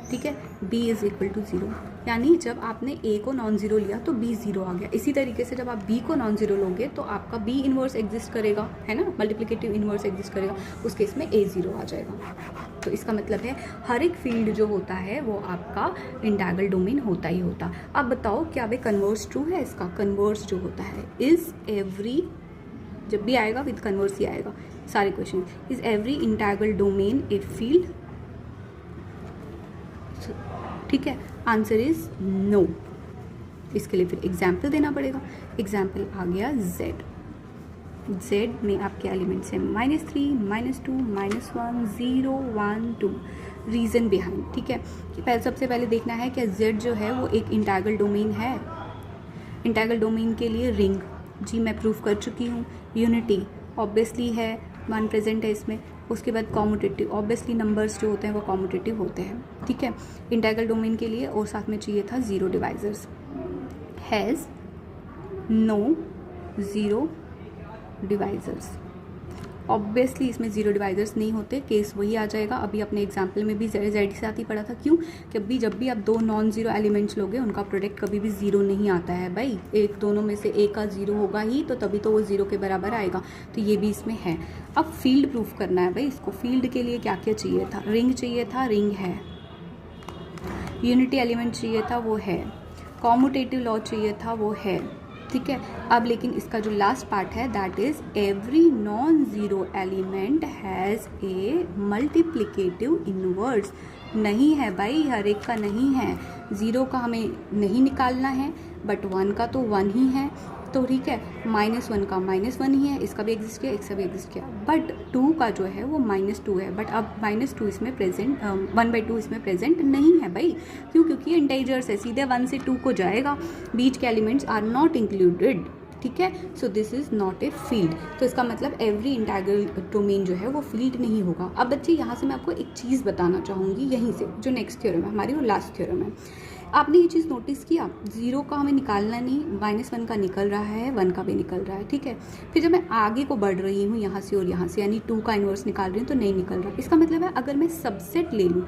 Speaker 1: ठीक है, b इज इक्वल टू 0, यानी जब आपने a को नॉन जीरो लिया तो b 0 आ गया। इसी तरीके से जब आप b को नॉन जीरो लोगे तो आपका b इनवर्स एग्जिस्ट करेगा, है ना, मल्टीप्लिकेटिव इनवर्स एग्जिस्ट करेगा, उस केस में a 0 आ जाएगा। तो इसका मतलब है हर एक फील्ड जो होता है वो आपका इंटीग्रल डोमेन होता ही होता। अब बताओ क्या वे कन्वर्स ट्रू है इसका? कन्वर्स जो होता है इज एवरी, जब भी आएगा विद कन्वर्स ही आएगा सारे question, is every integral domain a field? ठीक है, आंसर इज नो। इसके लिए फिर एग्जाम्पल देना पड़ेगा। एग्जाम्पल आ गया z में आपके एलिमेंट्स हैं -3, -2, -1, 0, 1, 2। रीज़न बिहाइंड, ठीक है, कि सबसे पहले देखना है क्या z जो है वो एक इंटीग्रल डोमेन है। इंटीग्रल डोमेन के लिए रिंग जी मैं प्रूफ कर चुकी हूँ, यूनिटी ऑब्वियसली है, 1 प्रेजेंट है इसमें, उसके बाद कॉम्यूटेटिव, ऑब्वियसली नंबर्स जो होते हैं वो कॉम्यूटेटिव होते हैं, ठीक है, इंटीग्रल डोमेन के लिए। और साथ में चाहिए था zero divisors, has no zero divisors. Obviously इसमें ज़ीरो डिवाइजर्स नहीं होते, केस वही आ जाएगा। अभी अपने एग्जाम्पल में भी जेड के साथ ही पढ़ा था। क्यों? कि जब भी आप दो नॉन ज़ीरो एलिमेंट्स लोगे उनका प्रोडक्ट कभी भी ज़ीरो नहीं आता है भाई, एक दोनों में से एक का ज़ीरो होगा ही, तो तभी तो वो ज़ीरो के बराबर आएगा। तो ये भी इसमें है। अब फील्ड प्रूफ करना है भाई इसको। फील्ड के लिए क्या क्या चाहिए था? रिंग चाहिए था, रिंग है। यूनिटी एलिमेंट चाहिए था, वो है। कॉम्यूटेटिव लॉ चाहिए था, वो है, ठीक है। अब लेकिन इसका जो लास्ट पार्ट है that is every non zero element has a multiplicative inverse. नहीं है भाई, हर एक का नहीं है। ज़ीरो का हमें नहीं निकालना है, बट वन का तो वन ही है, तो ठीक है। -1 का -1 ही है, इसका भी एग्जिस्ट किया, इसका भी एग्जिस्ट किया। बट 2 का जो है वो -2 है, बट अब -2 इसमें प्रेजेंट, 1/2 इसमें प्रेजेंट नहीं है भाई। क्यों? क्योंकि ये इंटीजर्स है, सीधे 1 से 2 को जाएगा, बीच के एलिमेंट्स आर नॉट इंक्लूडेड, ठीक है। So this is not a field. तो इसका मतलब एवरी इंटीग्रल डोमेन जो है वो फील्ड नहीं होगा। अब बच्चे यहाँ से मैं आपको एक चीज़ बताना चाहूँगी, यहीं से जो नेक्स्ट थ्योरम है हमारी, वो लास्ट थ्योरम है। आपने ये चीज़ नोटिस किया, ज़ीरो का हमें निकालना नहीं, -1 का निकल रहा है, 1 का भी निकल रहा है, ठीक है। फिर जब मैं आगे को बढ़ रही हूँ यहाँ से और यहाँ से, यानी 2 का इन्वर्स निकाल रही हूँ तो नहीं निकल रहा। इसका मतलब है अगर मैं सबसेट ले लूँ,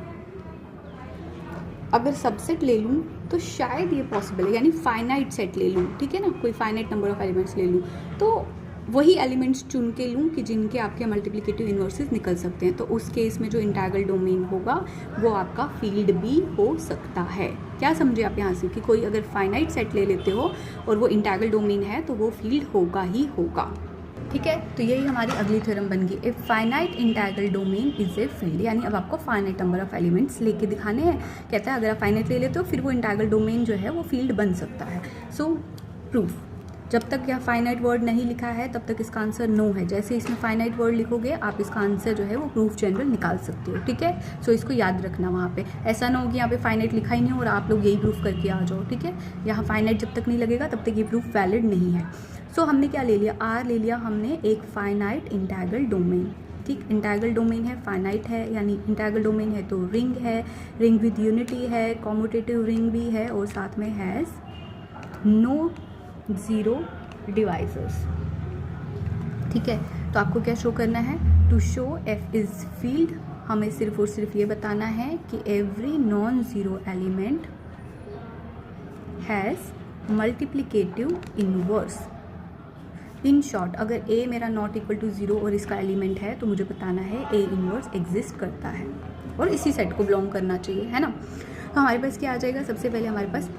Speaker 1: अगर सबसेट ले लूँ तो शायद ये पॉसिबल है, यानी फाइनाइट सेट ले लूँ, ठीक है ना, कोई फाइनाइट नंबर ऑफ एलिमेंट्स ले लूँ, तो वही एलिमेंट्स चुन के लूँ कि जिनके आपके मल्टीप्लिकेटिव इन्वर्सेस निकल सकते हैं। तो उस केस में जो इंटीग्रल डोमेन होगा वो आपका फील्ड भी हो सकता है। क्या समझे आप यहाँ से कि कोई अगर फाइनाइट सेट ले लेते हो और वो इंटीग्रल डोमेन है तो वो फील्ड होगा ही होगा, ठीक है। तो यही हमारी अगली थ्योरम बन गई, a finite integral domain is a field. यानी अब आपको फाइनाइट नंबर ऑफ एलिमेंट्स लेके दिखाने हैं। कहता है अगर आप फाइनाइट ले लेते हो फिर वो इंटीग्रल डोमेन जो है वो फील्ड बन सकता है। सो प्रूफ, जब तक यह फाइनाइट वर्ड नहीं लिखा है तब तक इसका आंसर नो है। जैसे इसमें फाइनाइट वर्ड लिखोगे आप इसका आंसर जो है वो प्रूफ जनरल निकाल सकते हो, ठीक है। सो इसको याद रखना वहाँ पे, ऐसा ना हो कि यहाँ पे फाइनाइट लिखा ही नहीं और आप लोग यही प्रूफ करके आ जाओ, ठीक है। यहाँ फाइनाइट जब तक नहीं लगेगा तब तक ये प्रूफ वैलिड नहीं है। सो हमने क्या ले लिया? आर ले लिया हमने, एक फाइनाइट इंटीग्रल डोमेन, ठीक। इंटीग्रल डोमेन है, फाइनाइट है, यानी इंटीग्रल डोमेन है तो रिंग है, रिंग विद यूनिटी है, कॉम्यूटेटिव रिंग भी है, और साथ में हैज़ नो ज़ीरो डिवाइजर्स, ठीक है। तो आपको क्या शो करना है? To show F is field, हमें सिर्फ और सिर्फ ये बताना है कि every non zero element has multiplicative inverse. In short, अगर a मेरा नॉट इक्वल टू 0 और इसका एलिमेंट है तो मुझे बताना है a इनवर्स एग्जिस्ट करता है और इसी सेट को बिलोंग करना चाहिए, है ना। तो हमारे पास क्या आ जाएगा? सबसे पहले हमारे पास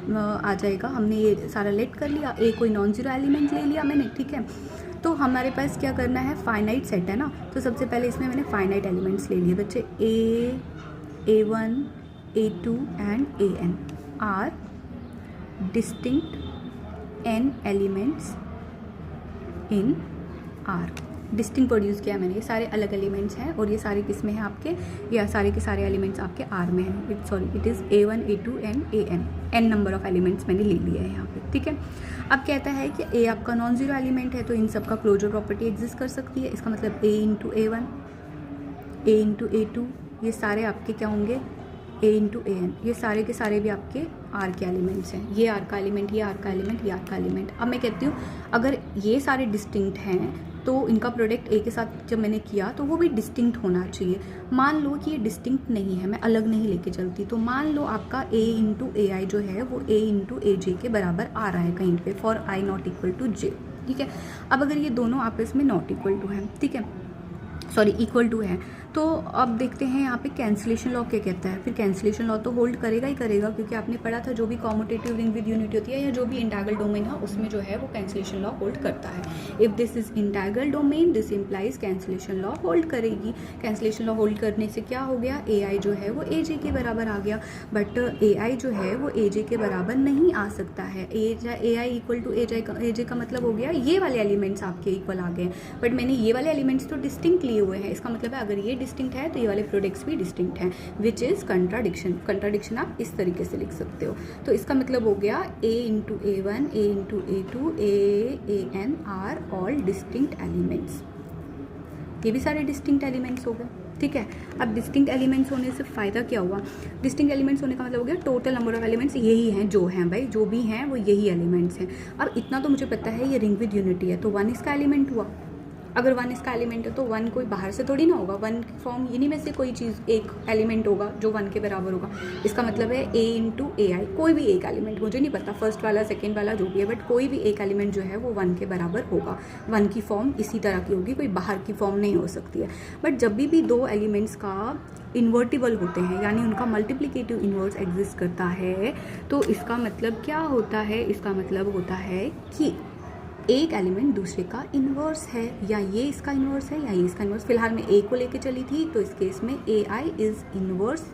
Speaker 1: आ जाएगा, हमने ये सारा लेट कर लिया, a कोई नॉन ज़ीरो एलिमेंट ले लिया मैंने, ठीक है। तो हमारे पास क्या करना है? फाइनाइट सेट है ना, तो सबसे पहले इसमें मैंने फाइनाइट एलिमेंट्स ले लिए बच्चे। a1 a2 and an are distinct n elements in R. Distinct produce किया मैंने, ये सारे अलग एलिमेंट्स हैं और ये सारे किस में हैं आपके, या सारे के सारे एलिमेंट्स आपके आर में हैं। It is a1 a2 and an number of elements मैंने ले लिए हैं यहाँ पे, ठीक है। अब कहता है कि a आपका नॉन ज़ीरो एलिमेंट है तो इन सब का क्लोजर प्रॉपर्टी एग्जिस्ट कर सकती है। इसका मतलब a into a1 a into a2 ये सारे आपके क्या होंगे? a इंटू an, ये सारे के सारे भी आपके आर के एलिमेंट्स हैं। ये आर का एलिमेंट, ये आर का एलिमेंट, ये आर का एलिमेंट। अब मैं कहती हूँ अगर ये सारे डिस्टिंक्ट हैं तो इनका प्रोडक्ट ए के साथ जब मैंने किया तो वो भी डिस्टिंक्ट होना चाहिए। मान लो कि ये डिस्टिंक्ट नहीं है, मैं अलग नहीं लेके चलती, तो मान लो आपका a इंटू ए आई जो है वो a इंटू ए जे के बराबर आ रहा है कहीं पे, for I not equal to J, ठीक है। अब अगर ये दोनों आपस में नॉट इक्वल टू है, ठीक है, सॉरी इक्वल टू है, तो अब देखते हैं यहाँ पे कैंसिलेशन लॉ क्या कहता है। फिर कैंसिलेशन लॉ तो होल्ड करेगा ही करेगा, क्योंकि आपने पढ़ा था जो भी कॉम्यूटेटिव रिंग विद यूनिटी होती है या जो भी इंटीग्रल डोमेन है उसमें जो है वो कैंसिलेशन लॉ होल्ड करता है। If this is integral domain this implies cancellation law hold करेगी। कैंसिलेशन लॉ होल्ड करने से क्या हो गया? ए आई जो है वो ए जे के बराबर आ गया, बट ए आई जो है वो ए जे के बराबर नहीं आ सकता है। ए आई इक्वल टू ए जे का मतलब हो गया ये वाले एलिमेंट्स आपके इक्वल आ गए, बट मैंने ये वाले एलिमेंट्स तो डिस्टिंक्ट लिए हुए हैं। इसका मतलब है अगर ये डिस्टिंक्ट है तो ये वाले प्रोडक्ट्स भी डिस्टिंक्ट हैं, विच इज़ कंट्राडिक्शन। कंट्राडिक्शन आप इस तरीके से लिख सकते हो। तो इसका मतलब हो गया a into a1 a into a2 a n are all distinct elements. ये भी सारे डिस्टिंक्ट एलिमेंट्स हो गए, ठीक है। अब डिस्टिंक्ट एलिमेंट्स होने से फ़ायदा क्या हुआ? डिस्टिंक्ट एलिमेंट्स होने का मतलब हो गया टोटल नंबर ऑफ एलिमेंट्स यही हैं जो हैं भाई, जो भी हैं वो यही एलिमेंट्स हैं। अब इतना तो मुझे पता है ये रिंग विद यूनिटी है, तो 1 इसका एलिमेंट हुआ। अगर 1 इसका एलिमेंट है तो 1 कोई बाहर से थोड़ी ना होगा, 1 की फॉर्म इन्हीं में से कोई चीज़ एक एलिमेंट होगा जो 1 के बराबर होगा। इसका मतलब है a इंटू ए आई, कोई भी एक एलिमेंट, मुझे नहीं पता फर्स्ट वाला सेकेंड वाला जो भी है, बट कोई भी एक एलिमेंट जो है वो 1 के बराबर होगा। 1 की फॉर्म इसी तरह की होगी, कोई बाहर की फॉर्म नहीं हो सकती है। बट जब भी दो एलिमेंट्स का इन्वर्टिबल होते हैं, यानी उनका मल्टीप्लिकेटिव इन्वर्स एग्जिस्ट करता है, तो इसका मतलब क्या होता है? इसका मतलब होता है कि एक एलिमेंट दूसरे का इन्वर्स है, या ये इसका इन्वर्स है या ये इसका इन्वर्स। फिलहाल मैं ए को लेके चली थी, तो इस केस में ए आई इज़ इन्वर्स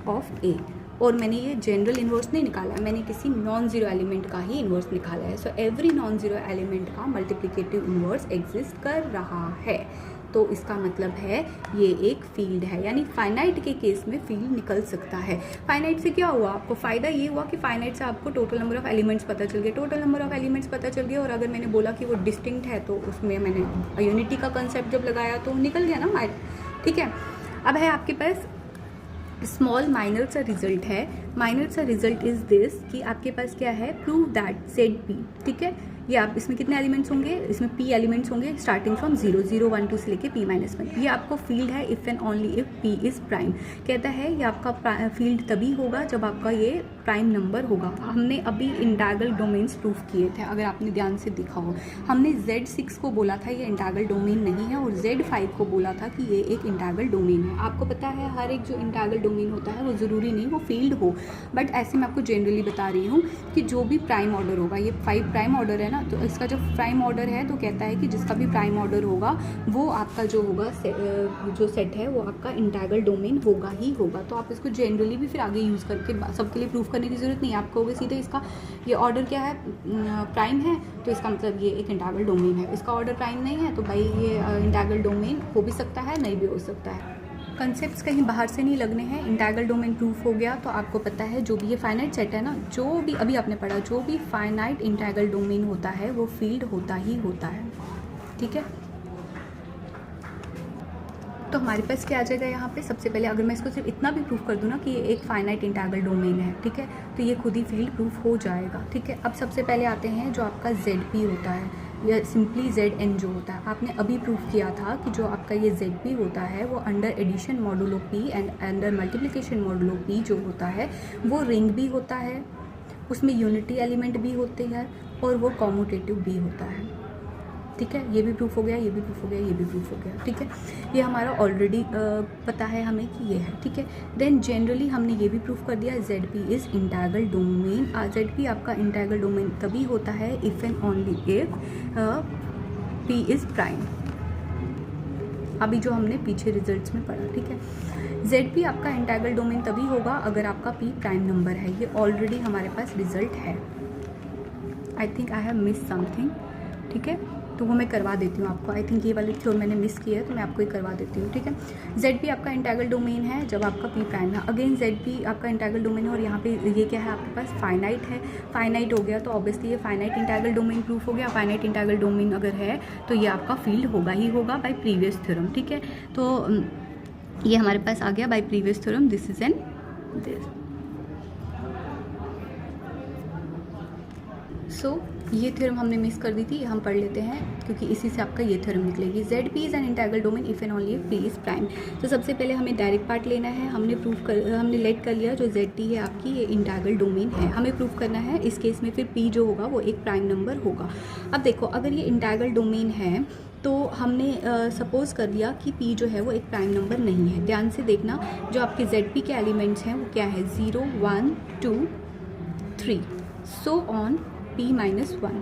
Speaker 1: ऑफ ए, और मैंने ये जनरल इन्वर्स नहीं निकाला है, मैंने किसी नॉन ज़ीरो एलिमेंट का ही इन्वर्स निकाला है। So every non zero element का मल्टीप्लिकेटिव इन्वर्स एग्जिस्ट कर रहा है, तो इसका मतलब है ये एक फील्ड है, यानी फाइनाइट के केस में फील्ड निकल सकता है। फाइनाइट से क्या हुआ? आपको फ़ायदा ये हुआ कि फाइनाइट से आपको टोटल नंबर ऑफ एलिमेंट्स पता चल गए, टोटल नंबर ऑफ एलिमेंट्स पता चल गया, और अगर मैंने बोला कि वो डिस्टिंक्ट है तो उसमें मैंने यूनिटी का कंसेप्ट जब लगाया तो निकल गया ना, ठीक है। अब है आपके पास स्मॉल माइनर सा रिजल्ट है। माइनर सा रिजल्ट इज़ दिस कि आपके पास क्या है? प्रूव दैट सेट पी, ठीक है। ये आप इसमें कितने एलिमेंट्स होंगे? इसमें p एलिमेंट्स होंगे स्टार्टिंग फ्रॉम 0 0 1 2 से लेके p माइनस 1। ये आपको फील्ड है if and only if p is prime. कहता है ये आपका फील्ड तभी होगा जब आपका ये प्राइम नंबर होगा। हमने अभी इंटाग्रल डोमेन्स प्रूफ किए थे, अगर आपने ध्यान से देखा हो। हमने Z6 को बोला था ये इंटाग्रल डोमेन नहीं है, और Z5 को बोला था कि ये एक इंटाग्रल डोमेन है। आपको पता है हर एक जो इंटाग्रल डोमेन होता है वो ज़रूरी नहीं वो फील्ड हो, बट ऐसे मैं आपको जनरली बता रही हूँ कि जो भी प्राइम ऑर्डर होगा, ये 5 प्राइम ऑर्डर है ना, तो इसका जो प्राइम ऑर्डर है तो कहता है कि जिसका भी प्राइम ऑर्डर होगा वो आपका जो होगा जो सेट है वो आपका इंटाग्रल डोमेन होगा ही होगा। तो आप इसको जनरली भी फिर आगे यूज़ करके सबके लिए प्रूफ करने की ज़रूरत नहीं है। आपको होगा सीधे इसका ये ऑर्डर क्या है, प्राइम है, तो इसका मतलब ये एक इंटाग्रल डोमेन है। इसका ऑर्डर प्राइम नहीं है तो भाई ये इंटाग्रल डोमेन हो भी सकता है, नहीं भी हो सकता है। कंसेप्ट्स कहीं बाहर से नहीं लगने हैं। इंटाग्रल डोमेन प्रूफ हो गया तो आपको पता है जो भी ये फाइनाइट सेट है ना, जो भी अभी आपने पढ़ा, जो भी फाइनाइट इंटाग्रल डोमेन होता है वो फील्ड होता ही होता है, ठीक है। तो हमारे पास क्या आ जाएगा यहाँ पे? सबसे पहले अगर मैं इसको सिर्फ इतना भी प्रूफ कर दूँ ना कि ये एक फाइनाइट इंटाग्रल डोमेन है, ठीक है, तो ये खुद ही फील्ड प्रूफ हो जाएगा, ठीक है। अब सबसे पहले आते हैं जो आपका ZP होता है या सिंपली ZN जो होता है। आपने अभी प्रूफ किया था कि जो आपका ये ZP होता है वो under addition modulo P and under multiplication modulo P जो होता है वो रिंग भी होता है, उसमें यूनिटी एलिमेंट भी होते हैं और वो कॉम्यूटेटिव भी होता है, ठीक है। ये भी प्रूफ हो गया, ये भी प्रूफ हो गया, ये भी प्रूफ हो गया, ठीक है। ये हमारा ऑलरेडी पता है हमें कि ये है, ठीक है। देन जनरली हमने ये भी प्रूफ कर दिया ZP is integral domain. ZP आपका इंटाग्रल डोमेन तभी होता है if and only if P is prime. अभी जो हमने पीछे रिजल्ट्स में पढ़ा, ठीक है। ZP आपका इंटाग्रल डोमेन तभी होगा अगर आपका P प्राइम नंबर है। ये ऑलरेडी हमारे पास रिजल्ट है। I think I have miss something, ठीक है, तो वो मैं करवा देती हूँ आपको। आई थिंक ये वाली थ्योर मैंने मिस की है तो मैं आपको ये करवा देती हूँ, ठीक है। ZP आपका इंटाग्रल डोमेन है जब आपका P प्राइम है। अगेन ZP आपका इंटाग्रल डोमेन है और यहाँ पे ये क्या है आपके पास? फाइनाइट है। फाइनाइट हो गया तो ऑब्वियसली ये फाइनाइट इंटाग्रल डोमेन प्रूफ हो गया। फाइनाइट इंटाग्रल डोमेन अगर है तो ये आपका फील्ड होगा ही होगा बाय प्रीवियस थ्योरम, ठीक है। तो ये हमारे पास आ गया by previous theorem, this is an this. So ये थ्योरम हमने मिस कर दी थी, हम पढ़ लेते हैं क्योंकि इसी से आपका ये थ्योरम निकलेगी। ZP is an integral domain if and only P is prime. तो सबसे पहले हमें डायरेक्ट पार्ट लेना है। हमने लेट कर लिया जो ZT है आपकी ये इंटाग्रल डोमेन है। हमें प्रूफ करना है इस केस में फिर P जो होगा वो एक प्राइम नंबर होगा। अब देखो अगर ये इंटाग्रल डोमेन है तो हमने सपोज़ कर लिया कि P जो है वो एक प्राइम नंबर नहीं है। ध्यान से देखना जो आपके ZP के एलिमेंट्स हैं वो क्या है? 0 1 2 3 सो ऑन P माइनस 1।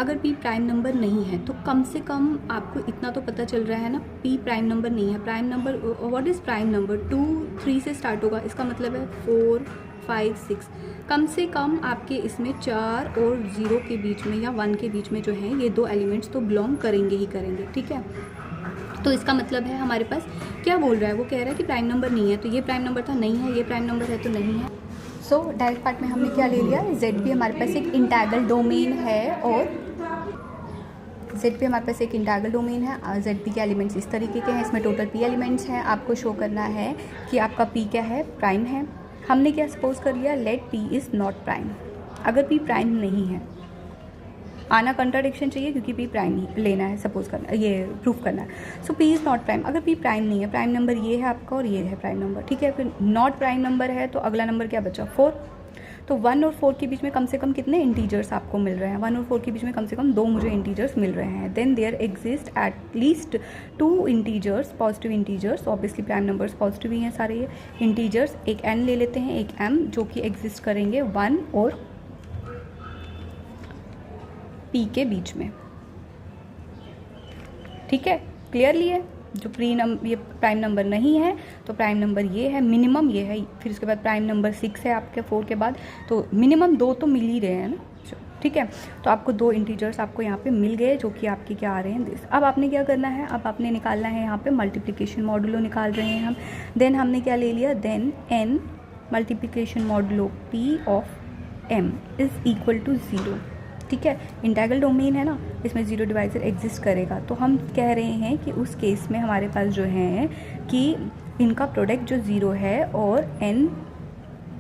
Speaker 1: अगर P प्राइम नंबर नहीं है तो कम से कम आपको इतना तो पता चल रहा है ना, P प्राइम नंबर नहीं है। Prime number what is prime number? 2 3 से स्टार्ट होगा, इसका मतलब है 4 5 6। कम से कम आपके इसमें 4 और 0 के बीच में या 1 के बीच में जो है ये दो एलिमेंट्स तो बिलोंग करेंगे ही करेंगे, ठीक है। तो इसका मतलब है हमारे पास क्या बोल रहा है? वो कह रहा है कि प्राइम नंबर नहीं है, तो ये प्राइम नंबर था, नहीं है, ये प्राइम नंबर है तो नहीं है। सो डायरेक्ट पार्ट में हमने क्या ले लिया? ZP हमारे पास एक इंटाग्रल डोमेन है और जेड पी हमारे पास एक इंटीग्रल डोमेन है। जेड पी के एलिमेंट्स इस तरीके के हैं, इसमें टोटल पी एलिमेंट्स हैं। आपको शो करना है कि आपका पी क्या है, प्राइम है। हमने क्या सपोज कर लिया, let P is not prime. अगर पी प्राइम नहीं है, आना कंट्राडिक्शन चाहिए क्योंकि पी प्राइम ही लेना है, सपोज करना, ये प्रूफ करना है। सो पी इज़ नॉट प्राइम। अगर पी प्राइम नहीं है, प्राइम नंबर ये है आपका और ये है प्राइम नंबर, ठीक है। फिर नॉट प्राइम नंबर है तो अगला नंबर क्या बचा, 4। तो 1 और 4 के बीच में कम से कम कितने इंटीजर्स आपको मिल रहे हैं, 1 और 4 के बीच में कम से कम 2 मुझे इंटीजर्स मिल रहे हैं। Then there exist at least 2 integers, positive integers. Obviously prime numbers positive ही हैं सारे ये इंटीजर्स। एक n ले लेते हैं, एक m, जो कि एग्जिस्ट करेंगे 1 और p के बीच में, ठीक है। क्लियरली है। जो ये प्राइम नंबर नहीं है तो प्राइम नंबर ये है, मिनिमम ये है। फिर उसके बाद प्राइम नंबर 6 है आपके 4 के बाद, तो मिनिमम 2 तो मिल ही रहे हैं ना, ठीक है। तो आपको 2 इंटीजर्स आपको यहाँ पे मिल गए जो कि आपके क्या आ रहे हैं, दिस। अब आपने क्या करना है, अब आपने निकालना है यहाँ पे मल्टीप्लिकेशन मॉडुलो निकाल रहे हैं हम। देन हमने क्या ले लिया, then n multiplication modulo p of m is equal to 0, ठीक है। इंटीग्रल डोमेन है ना, इसमें 0 डिवाइजर एग्जिस्ट करेगा। तो हम कह रहे हैं कि उस केस में हमारे पास जो है कि इनका प्रोडक्ट जो 0 है और n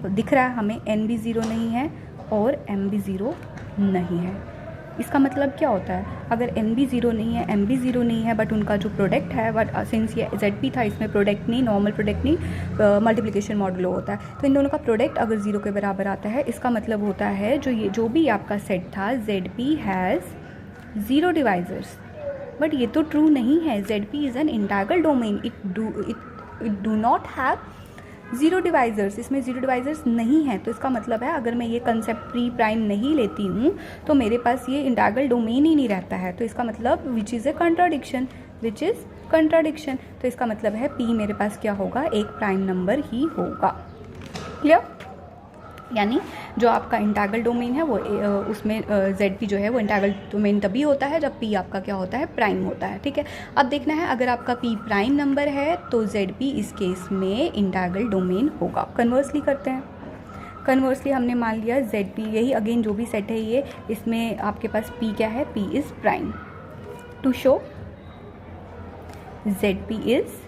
Speaker 1: दिख रहा है हमें, n भी 0 नहीं है और m भी 0 नहीं है। इसका मतलब क्या होता है, अगर n भी 0 नहीं है, m भी 0 नहीं है, बट उनका जो प्रोडक्ट है, बट सिंस ये ZP था, इसमें प्रोडक्ट नहीं, नॉर्मल प्रोडक्ट नहीं, मल्टीप्लिकेशन मॉडुलो होता है। तो इन दोनों का प्रोडक्ट अगर 0 के बराबर आता है, इसका मतलब होता है जो भी आपका सेट था, ZP हैज़ 0 डिवाइजर्स। बट ये तो ट्रू नहीं है। ZP is an integral domain, it do not have 0 divisors. इसमें 0 डिवाइजर्स नहीं है। तो इसका मतलब है अगर मैं ये कंसेप्ट प्री प्राइम नहीं लेती हूँ तो मेरे पास ये इंटीग्रल डोमेन ही नहीं रहता है। तो इसका मतलब विच इज़ कंट्राडिक्शन। तो इसका मतलब है P मेरे पास क्या होगा, एक प्राइम नंबर ही होगा। क्लियर। यानी जो आपका इंटीग्रल डोमेन है वो उसमें ZP जो है वो इंटीग्रल डोमेन तभी होता है जब P आपका क्या होता है, प्राइम होता है, ठीक है। अब देखना है अगर आपका P प्राइम नंबर है तो ZP इस केस में इंटीग्रल डोमेन होगा। कन्वर्सली करते हैं। कन्वर्सली हमने मान लिया ZP, यही अगेन जो भी सेट है ये, इसमें आपके पास P क्या है, P is prime. To show ZP is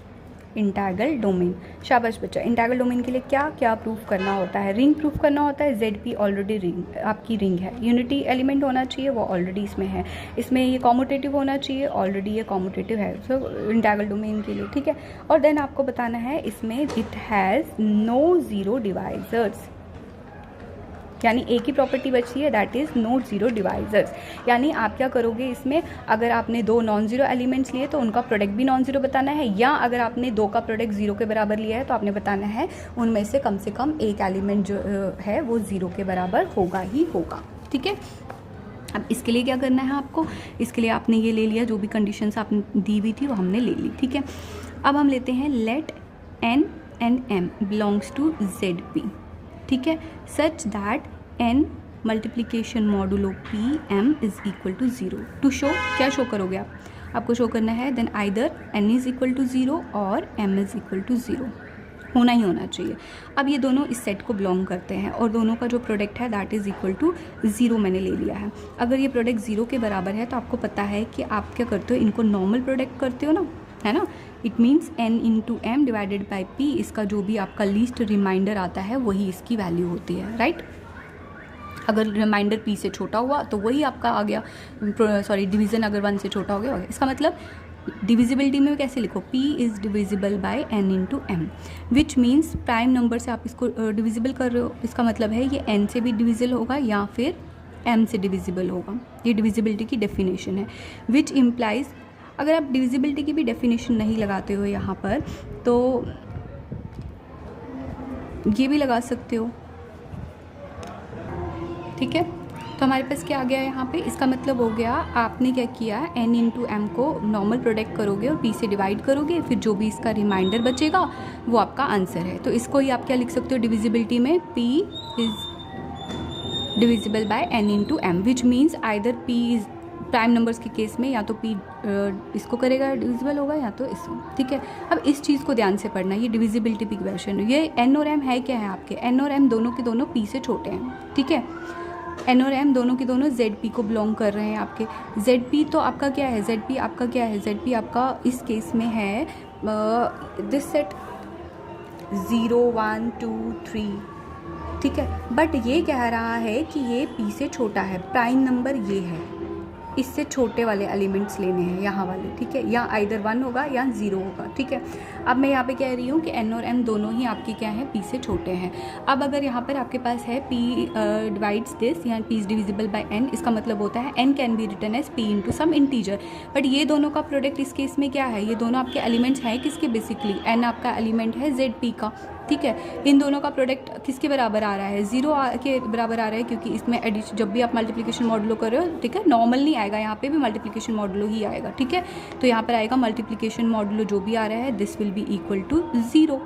Speaker 1: integral domain. शाबाश बच्चा। इंटीग्रल डोमेन के लिए क्या क्या प्रूफ करना होता है, रिंग प्रूफ करना होता है। ZP ऑलरेडी रिंग आपकी रिंग है। यूनिटी एलिमेंट होना चाहिए, वो ऑलरेडी इसमें है। इसमें ये कॉम्यूटेटिव होना चाहिए, ऑलरेडी ये कॉम्यूटेटिव है सो इंटीग्रल डोमेन के लिए, ठीक है। और देन आपको बताना है इसमें इट हैज़ नो 0 डिवाइजर्स, यानी एक ही प्रॉपर्टी बची है, दैट इज़ नो 0 डिवाइजर्स। यानी आप क्या करोगे इसमें, अगर आपने 2 नॉन ज़ीरो एलिमेंट्स लिए तो उनका प्रोडक्ट भी नॉन ज़ीरो बताना है, या अगर आपने 2 का प्रोडक्ट 0 के बराबर लिया है तो आपने बताना है उनमें से कम एक एलिमेंट जो है वो 0 के बराबर होगा ही होगा, ठीक है। अब इसके लिए क्या करना है आपको, इसके लिए आपने ये ले लिया, जो भी कंडीशंस आपने दी हुई थी वो हमने ले ली, ठीक है। अब हम लेते हैं let n and m belongs to ZP, ठीक है, such that n multiplication modulo p m is equal to 0। To show, क्या शो करोगे आपको शो करना है then either n is equal to 0 और m इज़ इक्वल टू 0 होना ही होना चाहिए। अब ये दोनों इस सेट को बिलोंग करते हैं और दोनों का जो प्रोडक्ट है दैट इज़ इक्वल टू 0 मैंने ले लिया है। अगर ये प्रोडक्ट 0 के बराबर है तो आपको पता है कि आप क्या करते हो, इनको नॉर्मल प्रोडक्ट करते हो ना, है ना। It means n into M divided by p, इसका जो भी आपका लीस्ट रिमाइंडर आता है वही इसकी वैल्यू होती है, राइट। अगर रिमाइंडर p से छोटा हुआ तो वही आपका आ गया, सॉरी डिवीज़न अगर 1 से छोटा हो गया। इसका मतलब डिविजिबिलिटी में कैसे लिखो, p is divisible by n into M, which means prime number से आप इसको डिविजिबल कर रहे हो, इसका मतलब है ये n से भी डिविजिबल होगा या फिर m से डिविजिबल होगा। ये डिविजिबिलिटी की डेफिनेशन है, विच इम्प्लाइज, अगर आप डिविजिबिलिटी की भी डेफिनेशन नहीं लगाते हो यहाँ पर तो ये भी लगा सकते हो, ठीक है। तो हमारे पास क्या आ गया यहाँ पे, इसका मतलब हो गया आपने क्या किया, n इंटू एम को नॉर्मल प्रोडक्ट करोगे और p से डिवाइड करोगे, फिर जो भी इसका रिमाइंडर बचेगा वो आपका आंसर है। तो इसको ही आप क्या लिख सकते हो डिविजिबिलिटी में, p is divisible by n into M, which means either p is prime numbers के केस में या तो p इसको करेगा डिविजिबल होगा या तो इसको, ठीक है। अब इस चीज़ को ध्यान से पढ़ना, ये डिविजिबिलिटी की क्वेश्चन, ये n और m है क्या है आपके, n और m दोनों के दोनों p से छोटे हैं, ठीक है। एन और एम दोनों के दोनों जेड पी को बिलोंग कर रहे हैं आपके। जेड पी तो आपका क्या है, जेड पी आपका क्या है, जेड पी आपका इस केस में है दिस सेट 0 1 2 3, ठीक है। बट ये कह रहा है कि ये पी से छोटा है, प्राइम नंबर ये है, इससे छोटे वाले एलिमेंट्स लेने हैं यहाँ वाले, ठीक है। या आइदर 1 होगा या 0 होगा, ठीक है। अब मैं यहाँ पे कह रही हूँ कि एन और एम दोनों ही आपकी क्या है, पी से छोटे हैं। अब अगर यहाँ पर आपके पास है पी डिवाइड्स दिस, या P is divisible by N, इसका मतलब होता है N can be written as P into some integer. But ये दोनों का प्रोडक्ट इस केस में क्या है, ये दोनों आपके एलिमेंट्स हैं किसके, बेसिकली एन आपका एलिमेंट है जेड पी का, ठीक है। इन दोनों का प्रोडक्ट किसके बराबर आ रहा है, 0 के बराबर आ रहा है, क्योंकि इसमें एडिशन जब भी आप मल्टीप्लिकेशन मॉडुलो कर रहे हो, ठीक है, नॉर्मल नहीं आएगा, यहाँ पे भी मल्टीप्लिकेशन मॉडुलो ही आएगा, ठीक है। तो यहाँ पर आएगा मल्टीप्लिकेशन मॉडुलो जो भी आ रहा है, this will be equal to 0।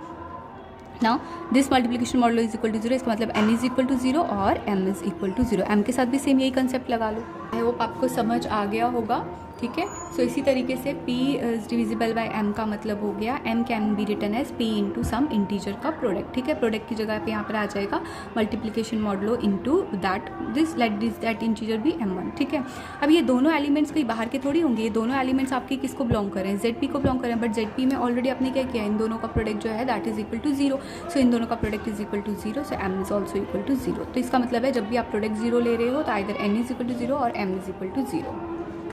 Speaker 1: Now this multiplication modulo is equal to 0, इसका मतलब n इज इक्वल टू 0 और m is equal to 0। m के साथ भी सेम यही कंसेप्ट लगा लो। आई होप आपको समझ आ गया होगा, ठीक है। सो इसी तरीके से p is divisible by m का मतलब हो गया m can be written as p into some integer का प्रोडक्ट, ठीक है। प्रोडक्ट की जगह पे यहाँ पर आ जाएगा multiplication modulo into that this let this that integer भी m1, ठीक है। अब ये दोनों एलिमेंट्स कहीं बाहर के थोड़ी होंगे, ये दोनों एलिमेंट्स आपके किसको बिलोंग करें, जेड को बिलोंग करें। बट जेड में ऑलरेडी आपने क्या किया, इन दोनों का प्रोडक्ट जो है that is equal to 0। So इन दोनों का product is equal to 0, so m is also equal to 0। तो इसका मतलब है जब भी आप प्रोडक्ट 0 ले रहे हो तो either n is equal to 0 और m इज इक्वल टू 0।